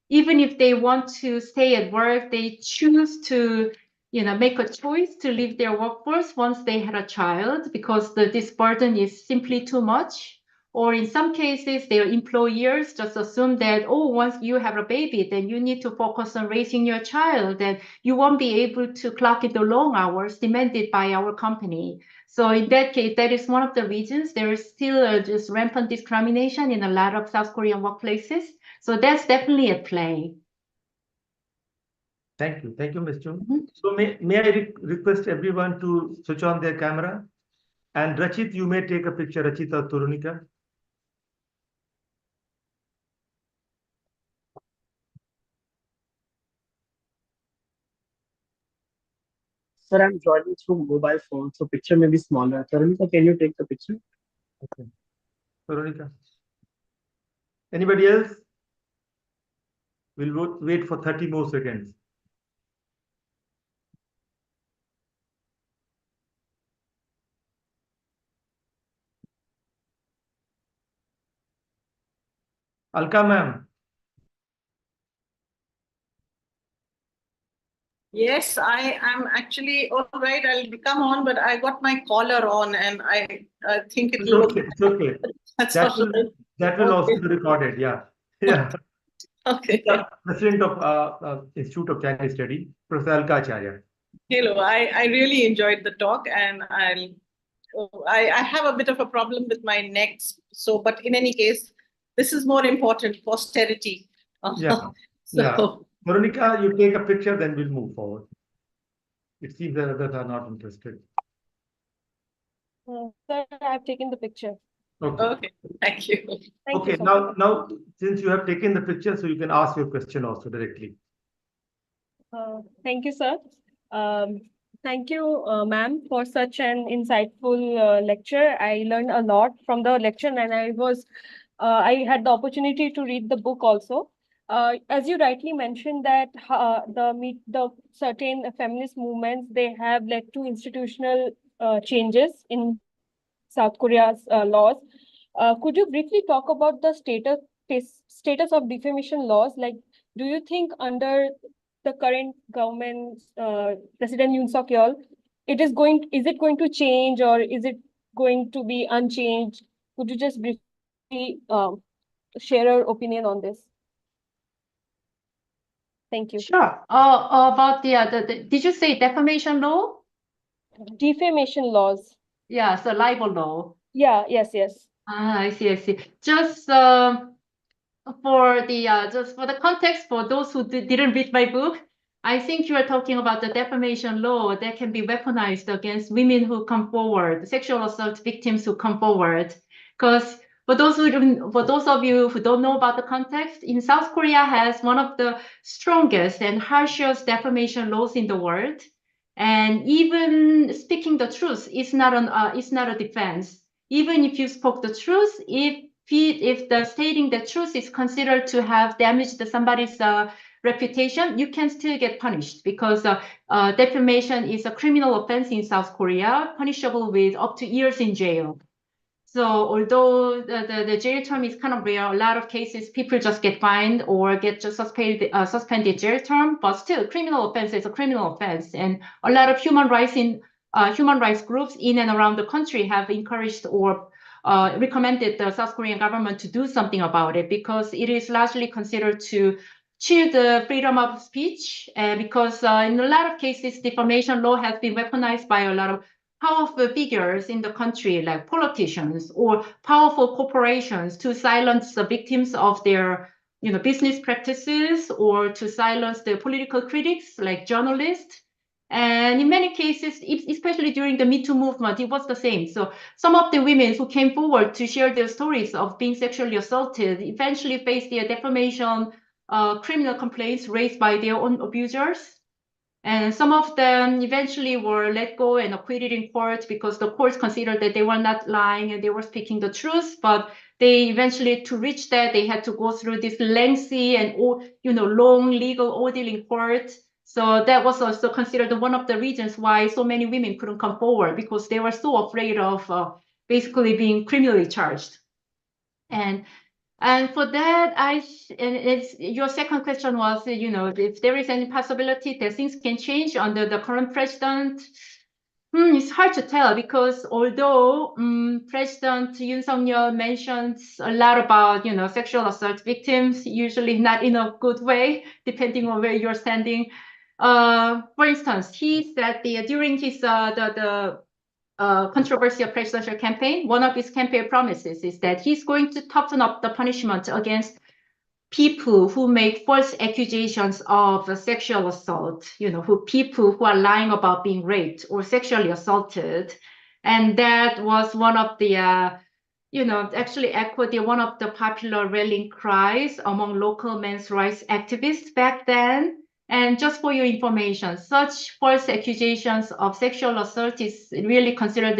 even if they want to stay at work, they choose to make a choice to leave their workforce once they had a child because this burden is simply too much. Or in some cases, their employers just assume that, oh, once you have a baby, then you need to focus on raising your child and you won't be able to clock in the long hours demanded by our company. So in that case, that is one of the reasons there is still just rampant discrimination in a lot of South Korean workplaces. So that's definitely at play. Thank you, Ms. Chung. So may I request everyone to switch on their camera, and Rachit, you may take a picture, Rachit or Turunika. Sir, I'm joining through mobile phone, so picture may be smaller. Veronica, can you take the picture? Okay. Veronica. Anybody else? We'll wait for 30 more seconds. Alka ma'am. Yes, I am actually all right. I'll come on, but I got my collar on, and I think it will. Okay, it's okay. That's That all will, right. that will also Okay. be recorded. Yeah. Yeah. Okay. President of Institute of Chinese Study, Professor Alka Acharya. Hello. I really enjoyed the talk, and I have a bit of a problem with my neck. So, but in any case, this is more important, posterity. Yeah. So, Yeah. Veronica, you take a picture, then we'll move forward. It seems that others are not interested. Sir, I've taken the picture. Okay. Okay. Thank you. Thank Okay. you so much. Now, since you have taken the picture, so you can ask your question also directly. Thank you, sir. Thank you, ma'am, for such an insightful lecture. I learned a lot from the lecture, and I had the opportunity to read the book also. As you rightly mentioned, that the certain feminist movements, they have led to institutional changes in South Korea's laws. Could you briefly talk about the status of defamation laws? Like, do you think under the current government, President Yoon Suk Yeol, is it going to change, or is it going to be unchanged? Could you just briefly share your opinion on this? Thank you. Sure. About the did you say defamation law? Defamation laws. Yeah, so libel law. Yeah, yes. I see. Just for the context for those who didn't read my book, I think you are talking about the defamation law that can be weaponized against women who come forward, sexual assault victims who come forward. Because for those of you who don't know about the context, in South Korea has one of the strongest and harshest defamation laws in the world. And even speaking the truth is not a defense. Even if you spoke the truth, if the stating the truth is considered to have damaged somebody's reputation, you can still get punished, because defamation is a criminal offense in South Korea, punishable with up to years in jail. So although the jail term is kind of rare, a lot of cases people just get fined or get just suspended jail term, but still criminal offense is a criminal offense. And a lot of human rights groups in and around the country have encouraged or recommended the South Korean government to do something about it, because it is largely considered to chill the freedom of speech, because in a lot of cases, defamation law has been weaponized by a lot of powerful figures in the country, like politicians or powerful corporations, to silence the victims of their business practices, or to silence the political critics like journalists. And in many cases, especially during the Me Too movement, it was the same. So some of the women who came forward to share their stories of being sexually assaulted eventually faced their defamation criminal complaints raised by their own abusers. And some of them eventually were let go and acquitted in court, because the courts considered that they were not lying and they were speaking the truth. But they eventually, to reach that, they had to go through this lengthy and long legal ordeal in court. So that was also considered one of the reasons why so many women couldn't come forward, because they were so afraid of basically being criminally charged. And for that, your second question was, if there is any possibility that things can change under the current president. It's hard to tell, because although President Yoon Suk Yeol mentions a lot about sexual assault victims, usually not in a good way, depending on where you're standing. For instance, he said during his controversial presidential campaign, one of his campaign promises is that he's going to toughen up the punishment against people who make false accusations of sexual assault, people who are lying about being raped or sexually assaulted. And that was one of the, actually echoed one of the popular rallying cries among local men's rights activists back then. And just for your information, such false accusations of sexual assault is really considered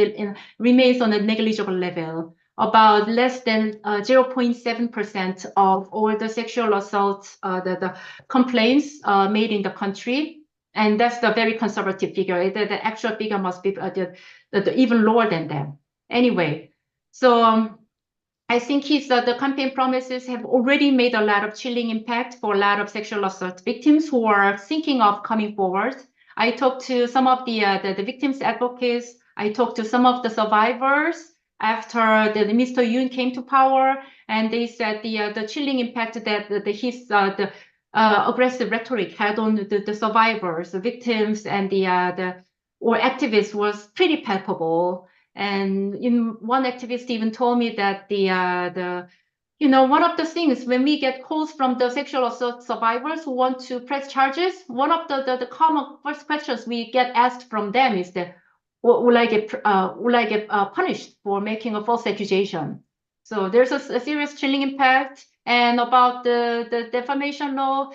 remains on a negligible level. About less than 0.7% of all the sexual assault, the complaints made in the country. And that's the very conservative figure. The actual figure must be even lower than that. Anyway, so I think the campaign promises have already made a lot of chilling impact for a lot of sexual assault victims who are thinking of coming forward. I talked to some of the victims' advocates. I talked to some of the survivors after Mr. Yoon came to power, and they said the chilling impact that his aggressive rhetoric had on the survivors, the victims, and or activists was pretty palpable. And one activist even told me that one of the things when we get calls from the sexual assault survivors who want to press charges, one of the common first questions we get asked from them is that, will I get punished for making a false accusation? So there's a serious chilling impact. And about the defamation law,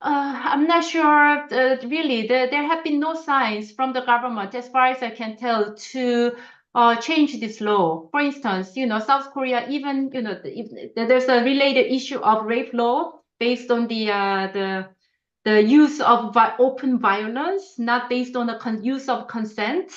I'm not sure. Really, there have been no signs from the government, as far as I can tell, to change this law. For instance, South Korea, even there's a related issue of rape law based on the use of open violence, not based on the use of consent.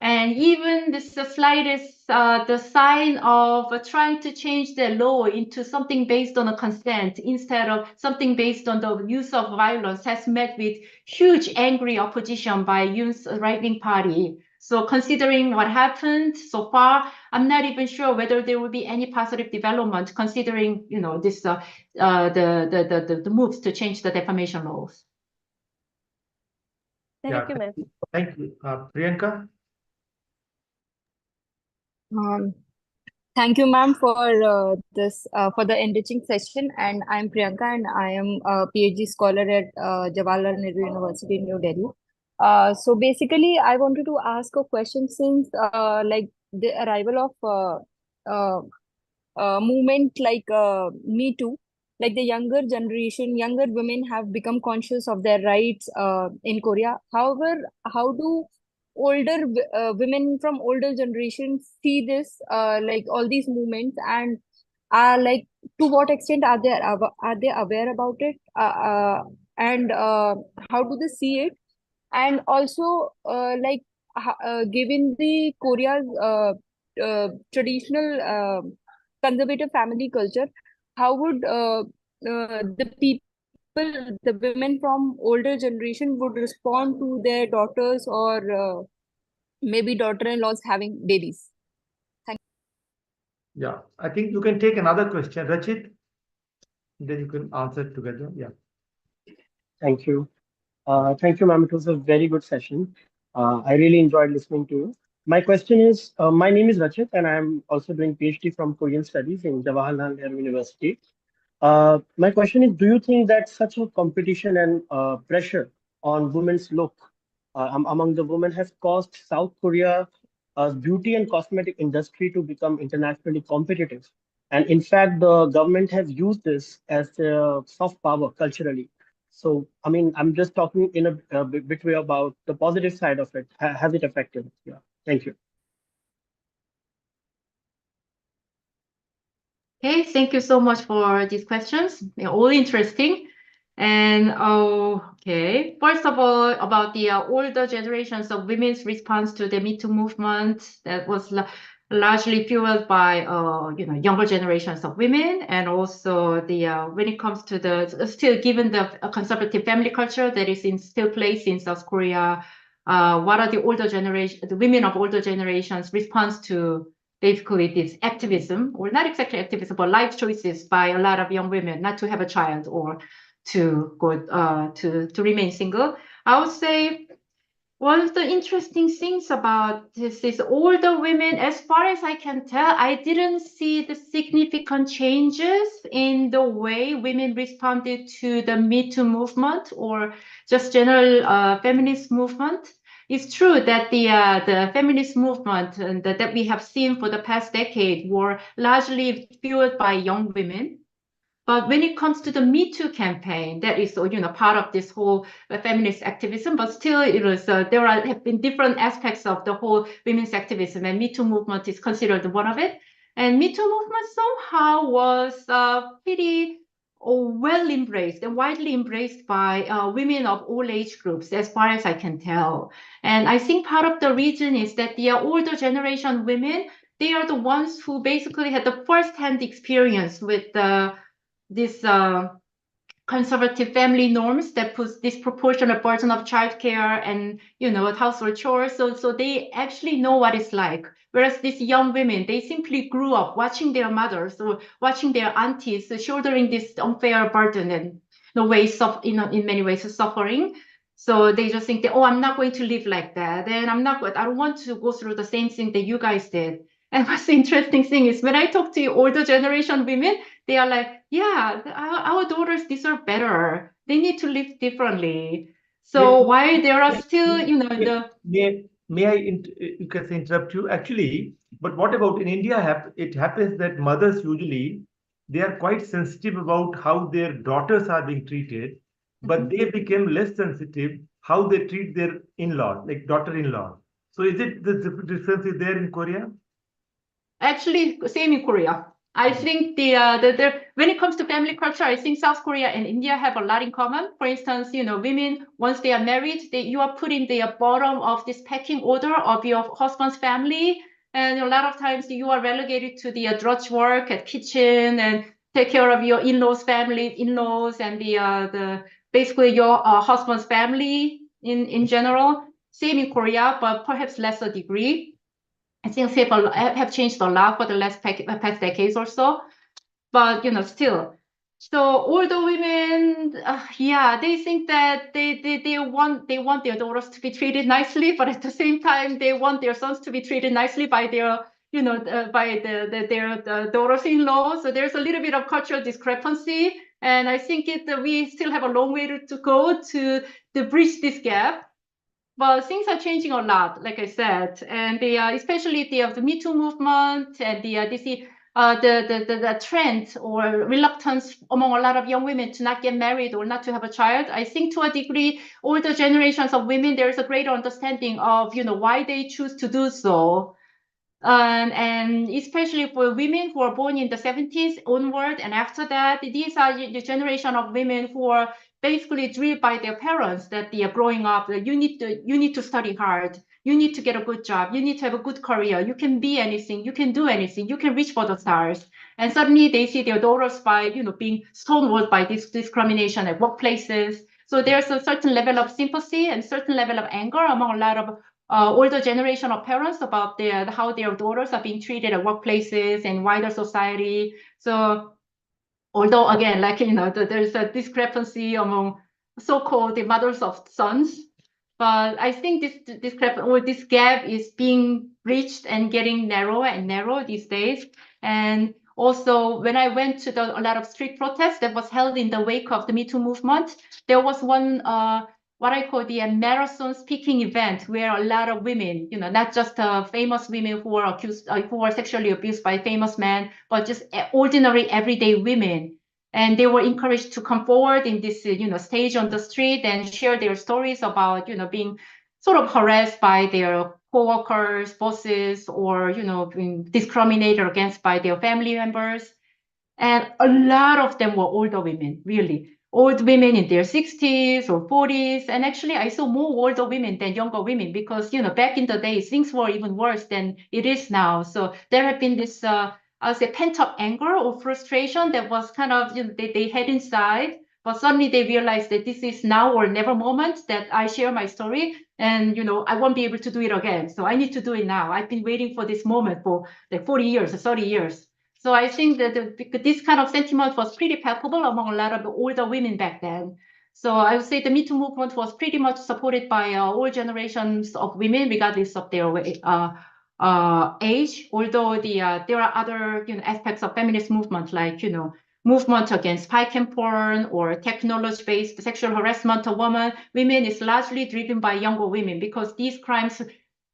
And even the slightest the sign of trying to change the law into something based on a consent instead of something based on the use of violence has met with huge angry opposition by Yoon's right-wing party. So considering what happened so far, I'm not even sure whether there will be any positive development considering this the moves to change the defamation laws. Thank you, ma'am. Thank you. Priyanka? Thank you, ma'am, for this for the enriching session. And I'm Priyanka, and I am a PhD scholar at Jawaharlal Nehru University in New Delhi. So basically, I wanted to ask a question since like the arrival of movement like Me Too, like the younger generation, younger women have become conscious of their rights in Korea. However, how do older women from older generations see this like all these movements, and like to what extent are they aware about it, and how do they see it? And also like given the Korea's traditional conservative family culture, how would the people, the women from older generation would respond to their daughters or maybe daughter-in-laws having babies? Thank you. Yeah, I think you can take another question, Rachit. Then you can answer together. Yeah. Thank you. Thank you, ma'am. It was a very good session. I really enjoyed listening to you. My question is, my name is Rachit, and I'm also doing PhD from Korean Studies in Jawaharlal Nehru University. My question is, do you think that such a competition and pressure on women's look among the women has caused South Korea's beauty and cosmetic industry to become internationally competitive? And in fact, the government has used this as a soft power culturally. So, I mean, I'm just talking in a bit way about the positive side of it. Has it affected? Yeah. Thank you. Okay, thank you so much for these questions. They're all interesting. And okay, first of all, about the older generations of women's response to the Me Too movement that was largely fueled by younger generations of women, and also when it comes to the still given the conservative family culture that is still placed in South Korea, what are the women of older generations response to basically this activism, or not exactly activism, but life choices by a lot of young women not to have a child or to go to remain single. I would say one of the interesting things about this is older women, as far as I can tell, I didn't see the significant changes in the way women responded to the Me Too movement or just general feminist movement. It's true that the feminist movement and that we have seen for the past decade were largely fueled by young women. But when it comes to the Me Too campaign, that is, part of this whole feminist activism, but still there have been different aspects of the whole women's activism, and Me Too movement is considered one of it. And Me Too movement somehow was pretty well embraced and widely embraced by women of all age groups, as far as I can tell. And I think part of the reason is that the older generation women, they are the ones who basically had the first-hand experience with this conservative family norms that puts disproportionate burden of childcare and household chores. So they actually know what it's like. Whereas these young women, they simply grew up watching their mothers or watching their aunties shouldering this unfair burden and in many ways suffering. So they just think that, oh, I'm not going to live like that, and I don't want to go through the same thing that you guys did. And what's the interesting thing is when I talk to older generation women, they are like, yeah, our daughters deserve better. They need to live differently. So while there are still, May I you can say interrupt you? Actually, but what about in India? It happens that mothers usually they are quite sensitive about how their daughters are being treated, but they became less sensitive how they treat their in-law, like daughter-in-law. So is it the difference is there in Korea? Actually, same in Korea. I think when it comes to family culture, I think South Korea and India have a lot in common. For instance, women, once they are married, you are put in the bottom of this pecking order of your husband's family. And a lot of times you are relegated to the drudge work at kitchen and take care of your in-laws' and the basically your husband's family in general. Same in Korea, but perhaps lesser degree. I think people have changed a lot for the past decades or so, but still. So older women, they think that they want their daughters to be treated nicely, but at the same time they want their sons to be treated nicely by their their daughters-in-law. So there's a little bit of cultural discrepancy, and I think we still have a long way to go to bridge this gap. But things are changing a lot, like I said, and especially the Me Too movement and the trend or reluctance among a lot of young women to not get married or not to have a child. I think to a degree, older generations of women, there is a greater understanding of why they choose to do so. And especially for women who are born in the 70s onward and after that, these are the generation of women who are basically drilled by their parents that they are growing up. You need to study hard. You need to get a good job. You need to have a good career. You can be anything. You can do anything. You can reach for the stars. And suddenly they see their daughters being stonewalled by this discrimination at workplaces. So there's a certain level of sympathy and certain level of anger among a lot of older generation of parents about how their daughters are being treated at workplaces and wider society. So although again, there's a discrepancy among so-called the mothers of sons, but I think this gap is being reached and getting narrower and narrower these days. And also, when I went to a lot of street protests that was held in the wake of the Me Too movement, there was one what I call the marathon speaking event where a lot of women, not just famous women who are accused, who are sexually abused by famous men, but just ordinary everyday women. And they were encouraged to come forward in this, stage on the street and share their stories about, being sort of harassed by their co-workers, bosses, or, being discriminated against by their family members. And a lot of them were older women, really. Old women in their 60s or 40s. And actually, I saw more older women than younger women because, back in the days, things were even worse than it is now. So there had been this, I would say, pent-up anger or frustration that was kind of, they had inside. But suddenly they realized that this is now or never moment that I share my story. And, I won't be able to do it again. So I need to do it now. I've been waiting for this moment for like 40 years or 30 years. So I think that this kind of sentiment was pretty palpable among a lot of the older women back then. So I would say the Me Too movement was pretty much supported by all generations of women, regardless of their age. Although there are other aspects of feminist movement, like movement against spy cam porn or technology-based sexual harassment of women is largely driven by younger women because these crimes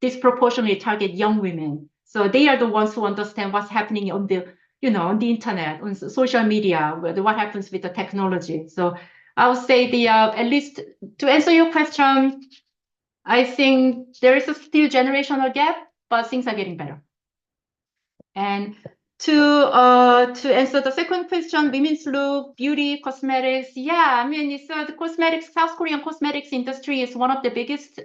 disproportionately target young women. So they are the ones who understand what's happening on the on the internet, on social media, what happens with the technology. So I would say at least to answer your question, I think there is still generational gap, but things are getting better. And to answer the second question, women's look, beauty, cosmetics. Yeah, I mean, it's the cosmetics, South Korean cosmetics industry is one of the biggest,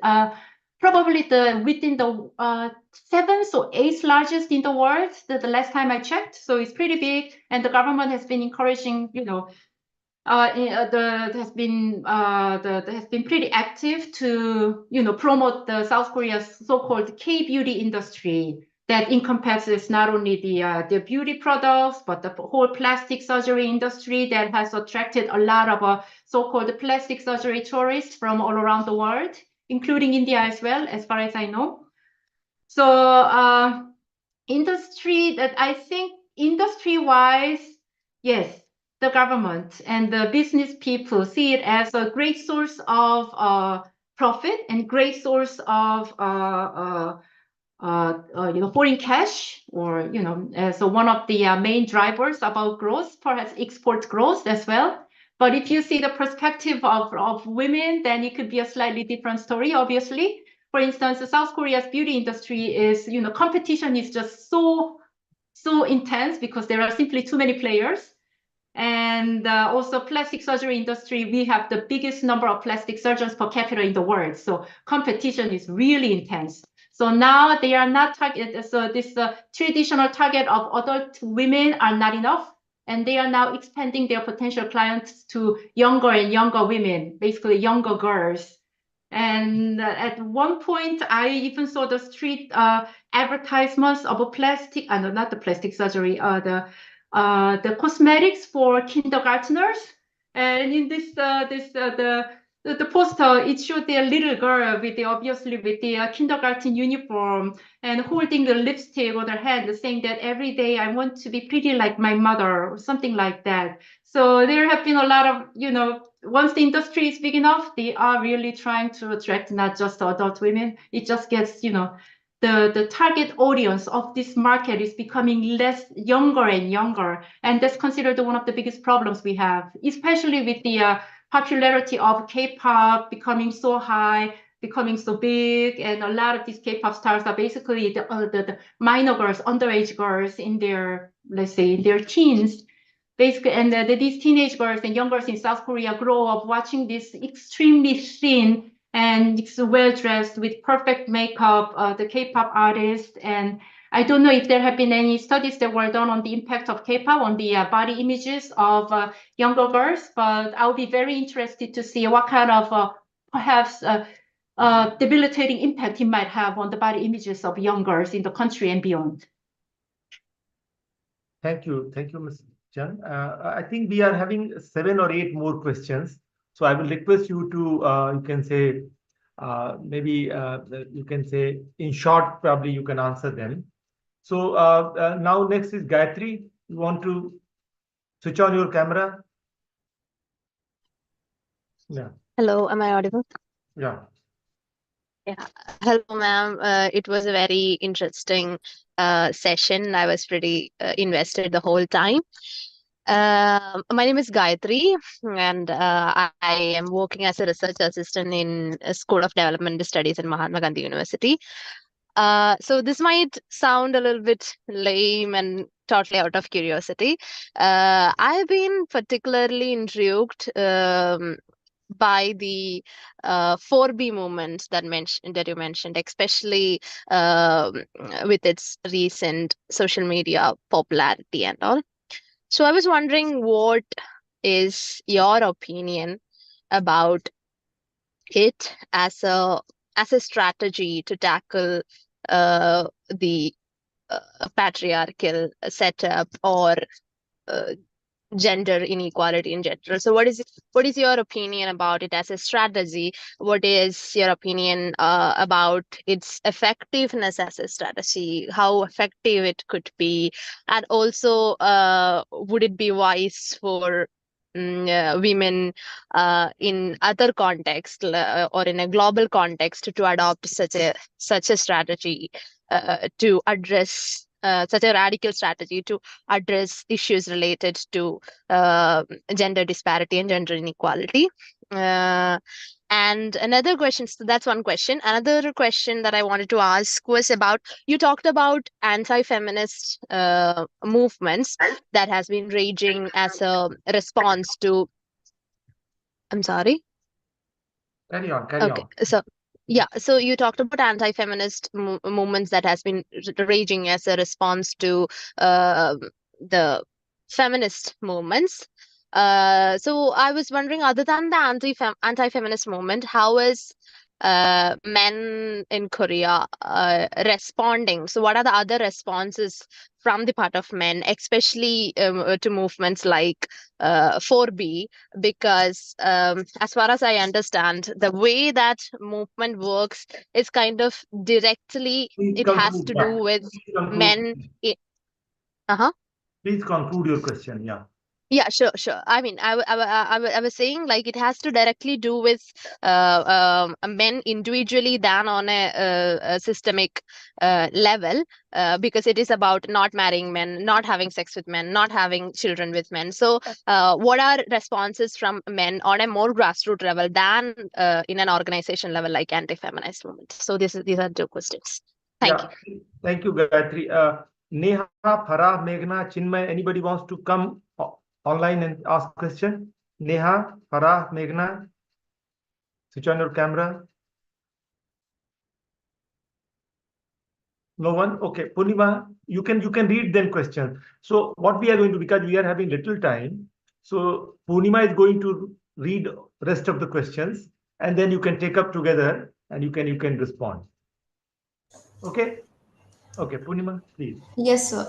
probably within the 7th or 8th largest in the world, the last time I checked. So it's pretty big, and the government has been encouraging, has been pretty active to promote the South Korea's so-called K-beauty industry that encompasses not only the beauty products but the whole plastic surgery industry that has attracted a lot of so-called plastic surgery tourists from all around the world, including India as well, as far as I know. So industry that I think industry-wise, yes, the government and the business people see it as a great source of profit and great source of foreign cash, or so one of the main drivers about growth, perhaps export growth as well. But if you see the perspective of women, then it could be a slightly different story, obviously. For instance, South Korea's beauty industry is, competition is just so intense because there are simply too many players. And also plastic surgery industry, we have the biggest number of plastic surgeons per capita in the world. So competition is really intense. So now they are not target. So this traditional target of adult women are not enough. And they are now expanding their potential clients to younger and younger women, basically younger girls. And at one point, I even saw the street advertisements of a plastic, no, not the plastic surgery, the cosmetics for kindergarteners. And in the poster, it showed the little girl with the kindergarten uniform and holding the lipstick on her hand, saying that every day I want to be pretty like my mother or something like that. So there have been a lot of, once the industry is big enough, they are really trying to attract not just adult women. It just gets, the target audience of this market is becoming less younger and younger. And that's considered one of the biggest problems we have, especially with the popularity of K-pop becoming so high, becoming so big. And a lot of these K-pop stars are basically the minor girls, underage girls in their, let's say, in their teens. Basically, and these teenage girls and young girls in South Korea grow up watching this extremely thin and well-dressed with perfect makeup, the K-pop artists. And I don't know if there have been any studies that were done on the impact of K-pop on the body images of younger girls, but I'll be very interested to see what kind of perhaps debilitating impact it might have on the body images of young girls in the country and beyond. Thank you, Ms. Jung. I think we are having 7 or 8 more questions. So I will request you to, you can say, maybe you can say in short, probably you can answer them. So now next is Gayatri. You want to switch on your camera? Yeah. Hello, am I audible? Yeah. Yeah. Hello, ma'am. It was a very interesting session. I was pretty invested the whole time. My name is Gayatri, and I am working as a research assistant in a School of Development Studies in Mahatma Gandhi University. So this might sound a little bit lame and totally out of curiosity. I've been particularly intrigued by the 4B movement that you mentioned, especially with its recent social media popularity and all. So I was wondering, what is your opinion about it as a strategy to tackle the patriarchal setup or gender inequality in general? So what is your opinion about it as a strategy? What is your opinion about its effectiveness as a strategy, how effective it could be, and also would it be wise for women in other contexts or in a global context to adopt such a strategy to address such a radical strategy to address issues related to gender disparity and gender inequality. And another question, so that's one question. Another question that I wanted to ask was about, you talked about anti-feminist movements that has been raging as a response to, I'm sorry. Carry on. Okay, so yeah, so you talked about anti-feminist movements that has been raging as a response to the feminist movements. So I was wondering, other than the anti-feminist movement, how is men in Korea responding? So what are the other responses from the part of men, especially to movements like 4B? Because as far as I understand, the way that movement works is kind of directly, Please it has conclude. to do with Please conclude. men. Uh-huh. Please conclude your question. Yeah. Yeah, sure. I mean, I was saying, like, it has to directly do with men individually than on a systemic level, because it is about not marrying men, not having sex with men, not having children with men. So, what are responses from men on a more grassroots level than in an organization level like anti-feminist movement? So, these are two questions. Thank you. Thank you, Gayatri. Neha, Farah, Meghna, Chinmay, anybody wants to come online and ask question? Neha, Farah, Meghna, switch on your camera. No one? Okay, Purnima, you can read them questions. So what we are going to, because we are having little time, so Purnima is going to read rest of the questions, and then you can take up together and you can respond. Okay. Okay, Purnima, please. Yes, sir.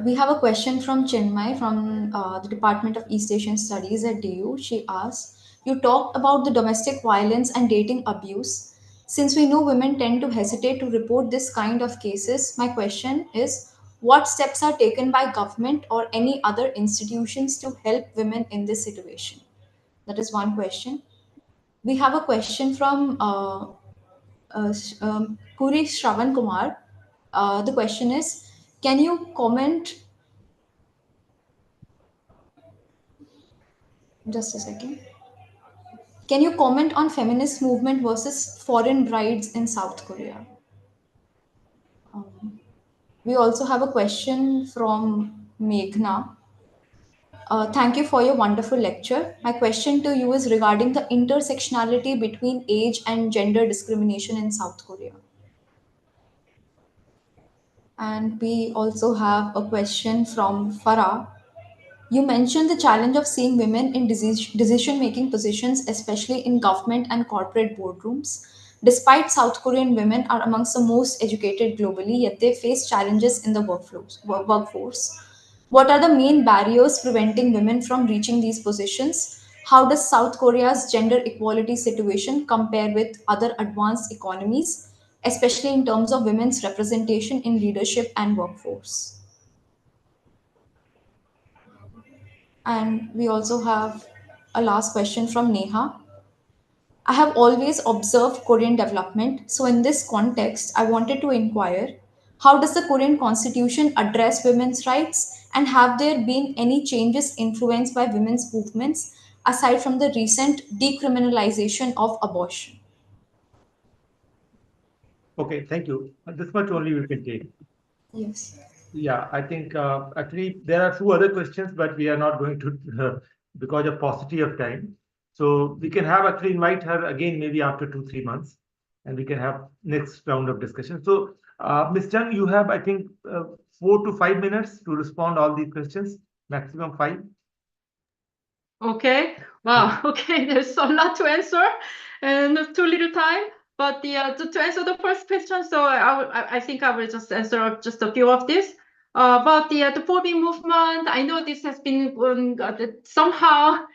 We have a question from Chinmay from the Department of East Asian Studies at DU. She asks, you talked about the domestic violence and dating abuse. Since we know women tend to hesitate to report this kind of cases, my question is, what steps are taken by government or any other institutions to help women in this situation? That is one question. We have a question from Puri Shravan Kumar. The question is, can you comment? Just a second. Can you comment on feminist movement versus foreign brides in South Korea? We also have a question from Meghna. Thank you for your wonderful lecture. My question to you is regarding the intersectionality between age and gender discrimination in South Korea. And we also have a question from Farah. You mentioned the challenge of seeing women in decision making positions, especially in government and corporate boardrooms. Despite South Korean women are amongst the most educated globally, yet they face challenges in the workforce. What are the main barriers preventing women from reaching these positions? How does South Korea's gender equality situation compare with other advanced economies, especially in terms of women's representation in leadership and workforce? And we also have a last question from Neha. I have always observed Korean development. So, in this context, I wanted to inquire, how does the Korean constitution address women's rights? And have there been any changes influenced by women's movements aside from the recent decriminalization of abortion? Okay, thank you. This much only we can take. Yes. Yeah, I think actually there are two other questions, but we are not going to because of paucity of time. So we can have actually invite her again maybe after 2-3 months, and we can have next round of discussion. So Ms. Jung, you have I think 4 to 5 minutes to respond all these questions, maximum 5. Okay. Wow. Okay. There's a lot to answer, and too little time. But to answer the first question, so I think I will just answer just a few of this. About the 4B movement, I know this has been somehow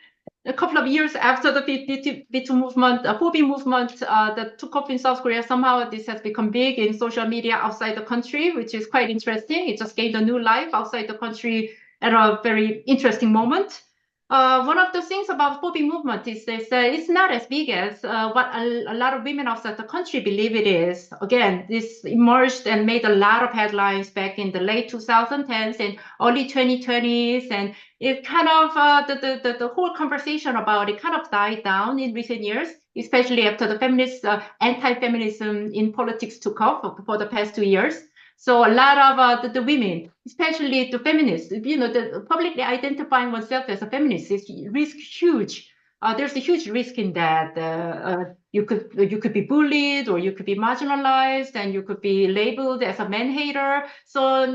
a couple of years after the B2 movement, 4B movement that took off in South Korea. Somehow this has become big in social media outside the country, which is quite interesting. It just gained a new life outside the country at a very interesting moment. one of the things about phobia movement is it's not as big as what a lot of women outside the country believe it is. Again, this emerged and made a lot of headlines back in the late 2010s and early 2020s, and it kind of the whole conversation about it kind of died down in recent years, especially after the feminist anti-feminism in politics took off for the past 2 years. So a lot of the women, especially the feminists, the publicly identifying oneself as a feminist is huge. There's a huge risk in that. You could be bullied, or you could be marginalized, and you could be labeled as a man hater. So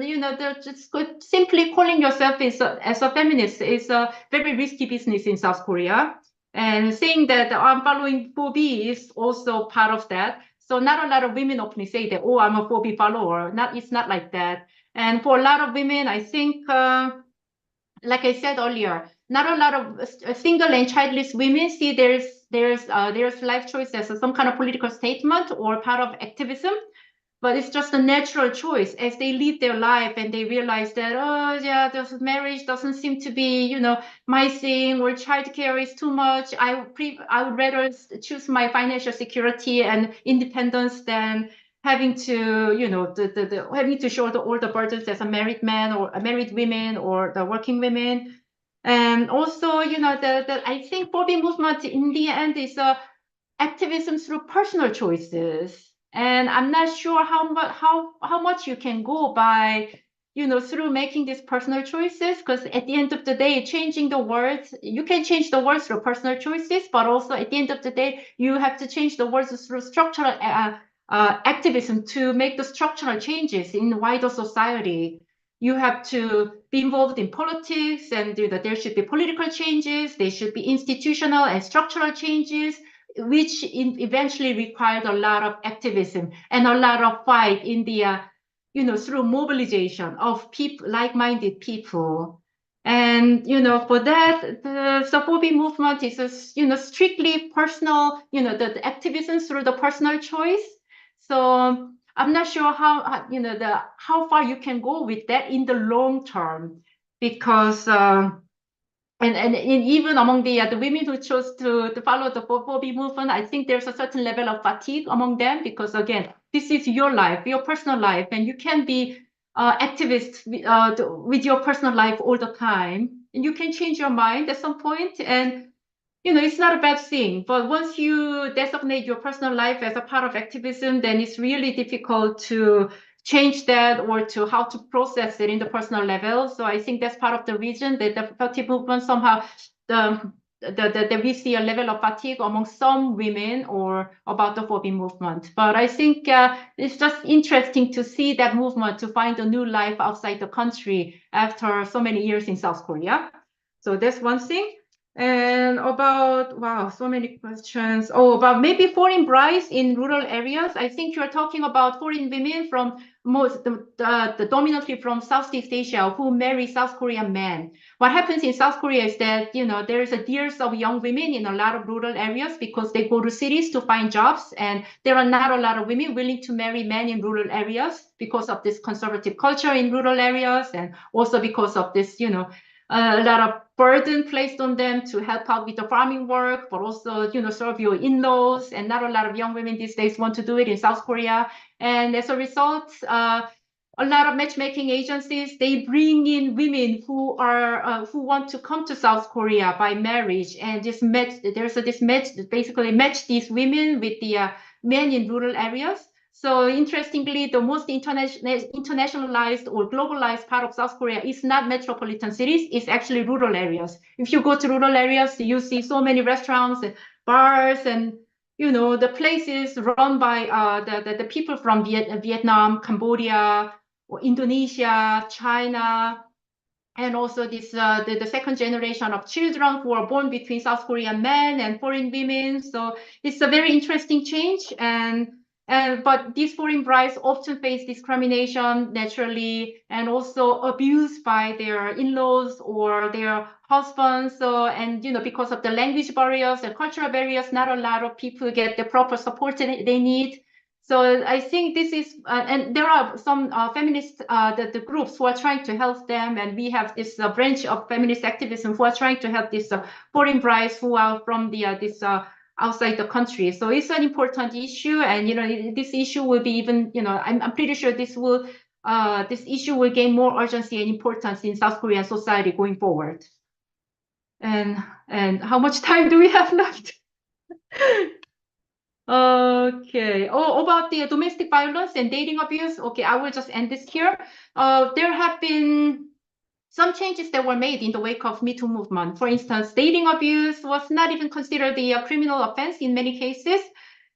just simply calling yourself as a feminist is a very risky business in South Korea. And saying that I'm following phobia is also part of that. So not a lot of women openly say that, oh, I'm a phobia follower. It's not like that. And for a lot of women, I think, like I said earlier, not a lot of single and childless women see there's life choice as some kind of political statement or part of activism. But it's just a natural choice as they live their life and they realize that, oh yeah, this marriage doesn't seem to be, my thing, or childcare is too much. I would rather choose my financial security and independence than having to, having to shoulder all the burdens as a married man or a married women or the working women. And also, I think phobia movement in the end is activism through personal choices. And I'm not sure how much you can go by, through making these personal choices, because at the end of the day, changing the words, you can change the words through personal choices, but also at the end of the day, you have to change the words through structural activism to make the structural changes in the wider society. You have to be involved in politics, and there should be political changes, there should be institutional and structural changes, which eventually required a lot of activism and a lot of fight in the, through mobilization of people, like-minded people. And, for that, the phobia movement is a, strictly personal, the activism through the personal choice. So I'm not sure how far you can go with that in the long term, because and even among the women who chose to follow the phobia movement, I think there's a certain level of fatigue among them, because again, this is your life, your personal life, and you can be activist with your personal life all the time, and you can change your mind at some point, and it's not a bad thing. But once you designate your personal life as a part of activism, then it's really difficult to change that or to how to process it in the personal level. So I think that's part of the reason that the fatigue movement somehow that we see a level of fatigue among some women or about the phobia movement. But I think it's just interesting to see that movement to find a new life outside the country after so many years in South Korea. So that's one thing. And about, wow, so many questions. Oh, about maybe foreign brides in rural areas. I think you're talking about foreign women from the dominantly from Southeast Asia who marry South Korean men. What happens in South Korea is that, there is a dearth of young women in a lot of rural areas because they go to cities to find jobs, and there are not a lot of women willing to marry men in rural areas because of this conservative culture in rural areas, and also because of this, a lot of burden placed on them to help out with the farming work, but also, serve your in-laws. And not a lot of young women these days want to do it in South Korea. And as a result, a lot of matchmaking agencies, they bring in women who want to come to South Korea by marriage, and just basically match these women with the men in rural areas. So interestingly, the most internationalized or globalized part of South Korea is not metropolitan cities, it's actually rural areas. If you go to rural areas, you see so many restaurants and bars, and the places run by the people from Vietnam, Cambodia, or Indonesia, China, and also this the second generation of children who are born between South Korean men and foreign women. So it's a very interesting change, but these foreign brides often face discrimination naturally, and also abuse by their in-laws or their husbands. So, and because of the language barriers and cultural barriers, not a lot of people get the proper support they need. So I think this is, and there are some feminist the groups who are trying to help them, and we have this branch of feminist activism who are trying to help these foreign brides who are from the outside the country. So it's an important issue, and this issue will be even, I'm pretty sure this issue will gain more urgency and importance in South Korean society going forward. And how much time do we have left? Okay. Oh, about the domestic violence and dating abuse. Okay, I will just end this here. There have been some changes that were made in the wake of Me Too movement. For instance, dating abuse was not even considered a criminal offense in many cases,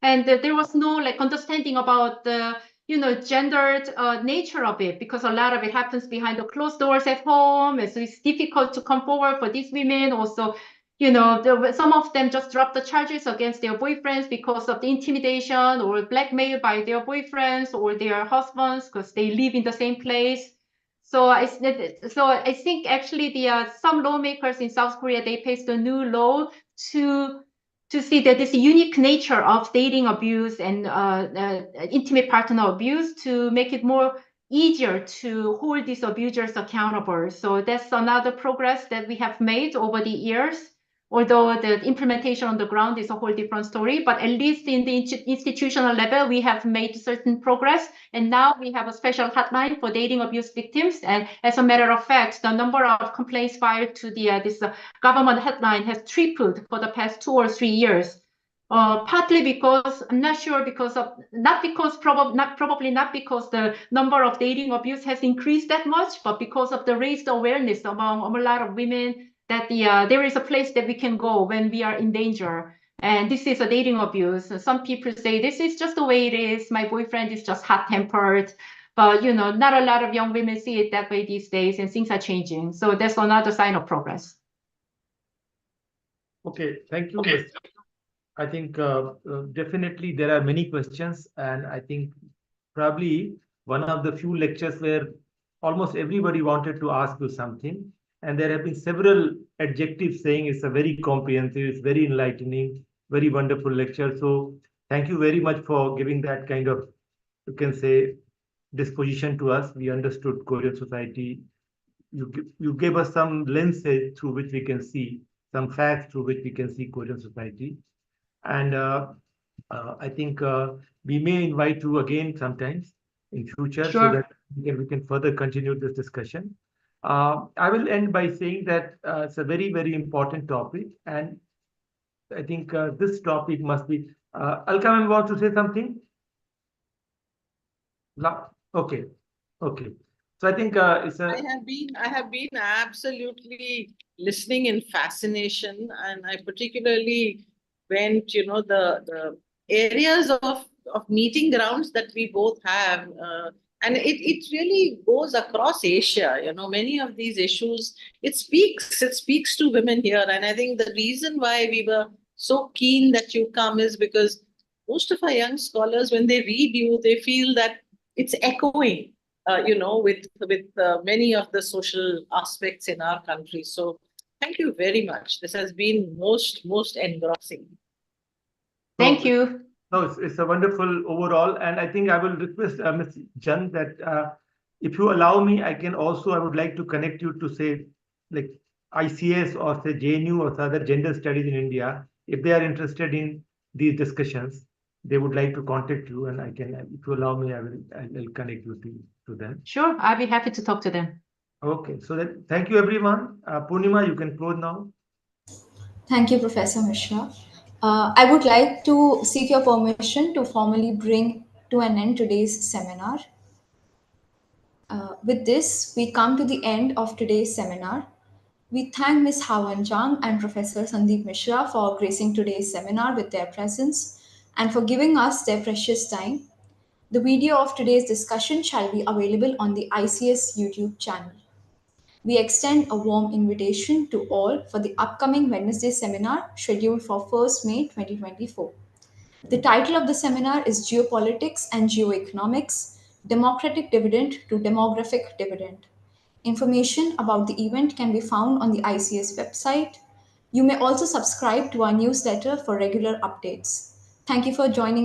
and there was no understanding about the gendered nature of it, because a lot of it happens behind the closed doors at home, and so it's difficult to come forward for these women. Also, some of them just drop the charges against their boyfriends because of the intimidation or blackmail by their boyfriends or their husbands because they live in the same place. So I think actually some lawmakers in South Korea, they passed a new law to see that this unique nature of dating abuse and intimate partner abuse, to make it more easier to hold these abusers accountable. So that's another progress that we have made over the years, although the implementation on the ground is a whole different story. But at least in the institutional level, we have made certain progress. And now we have a special hotline for dating abuse victims. And as a matter of fact, the number of complaints filed to this government hotline has tripled for the past 2 or 3 years. Partly because I'm not sure, probably not because the number of dating abuse has increased that much, but because of the raised awareness among a lot of women that there is a place that we can go when we are in danger. And this is a dating abuse. Some people say this is just the way it is. My boyfriend is just hot-tempered. But not a lot of young women see it that way these days, and things are changing. So that's another sign of progress. Okay, thank you. Okay. I think definitely there are many questions, and I think probably one of the few lectures where almost everybody wanted to ask you something, and there have been several adjectives saying it's a very comprehensive, it's very enlightening, very wonderful lecture. So thank you very much for giving that kind of, you can say, disposition to us. We understood Korean society. You gave us some lenses through which we can see, some facts through which we can see Korean society. And I think we may invite you again sometimes in future, so that we can further continue this discussion. I will end by saying that it's a very, very important topic, and I think this topic must be. Alka, want to say something? No. Okay. Okay. So I think it's a. I have been absolutely listening in fascination, and I particularly went, the areas of meeting grounds that we both have. And it really goes across Asia. Many of these issues, it speaks to women here. And I think the reason why we were so keen that you come is because most of our young scholars, when they read you, they feel that it's echoing, with many of the social aspects in our country. So thank you very much. This has been most engrossing. Thank you. No, it's a wonderful overall, and I think I will request Ms. Jung that if you allow me, I would like to connect you to say like ICS or say JNU or other gender studies in India. If they are interested in these discussions, they would like to contact you, and I can, if you allow me, I'll connect you to them. Sure, I'll be happy to talk to them. Okay, so thank you everyone. Purnima, you can close now. Thank you, Professor Mishra. I would like to seek your permission to formally bring to an end today's seminar. With this, we come to the end of today's seminar. We thank Ms. Hawon Jung and Professor Sandeep Mishra for gracing today's seminar with their presence and for giving us their precious time. The video of today's discussion shall be available on the ICS YouTube channel. We extend a warm invitation to all for the upcoming Wednesday seminar scheduled for 1st May 2024. The title of the seminar is Geopolitics and Geoeconomics, Democratic Dividend to Demographic Dividend. Information about the event can be found on the ICS website. You may also subscribe to our newsletter for regular updates. Thank you for joining us.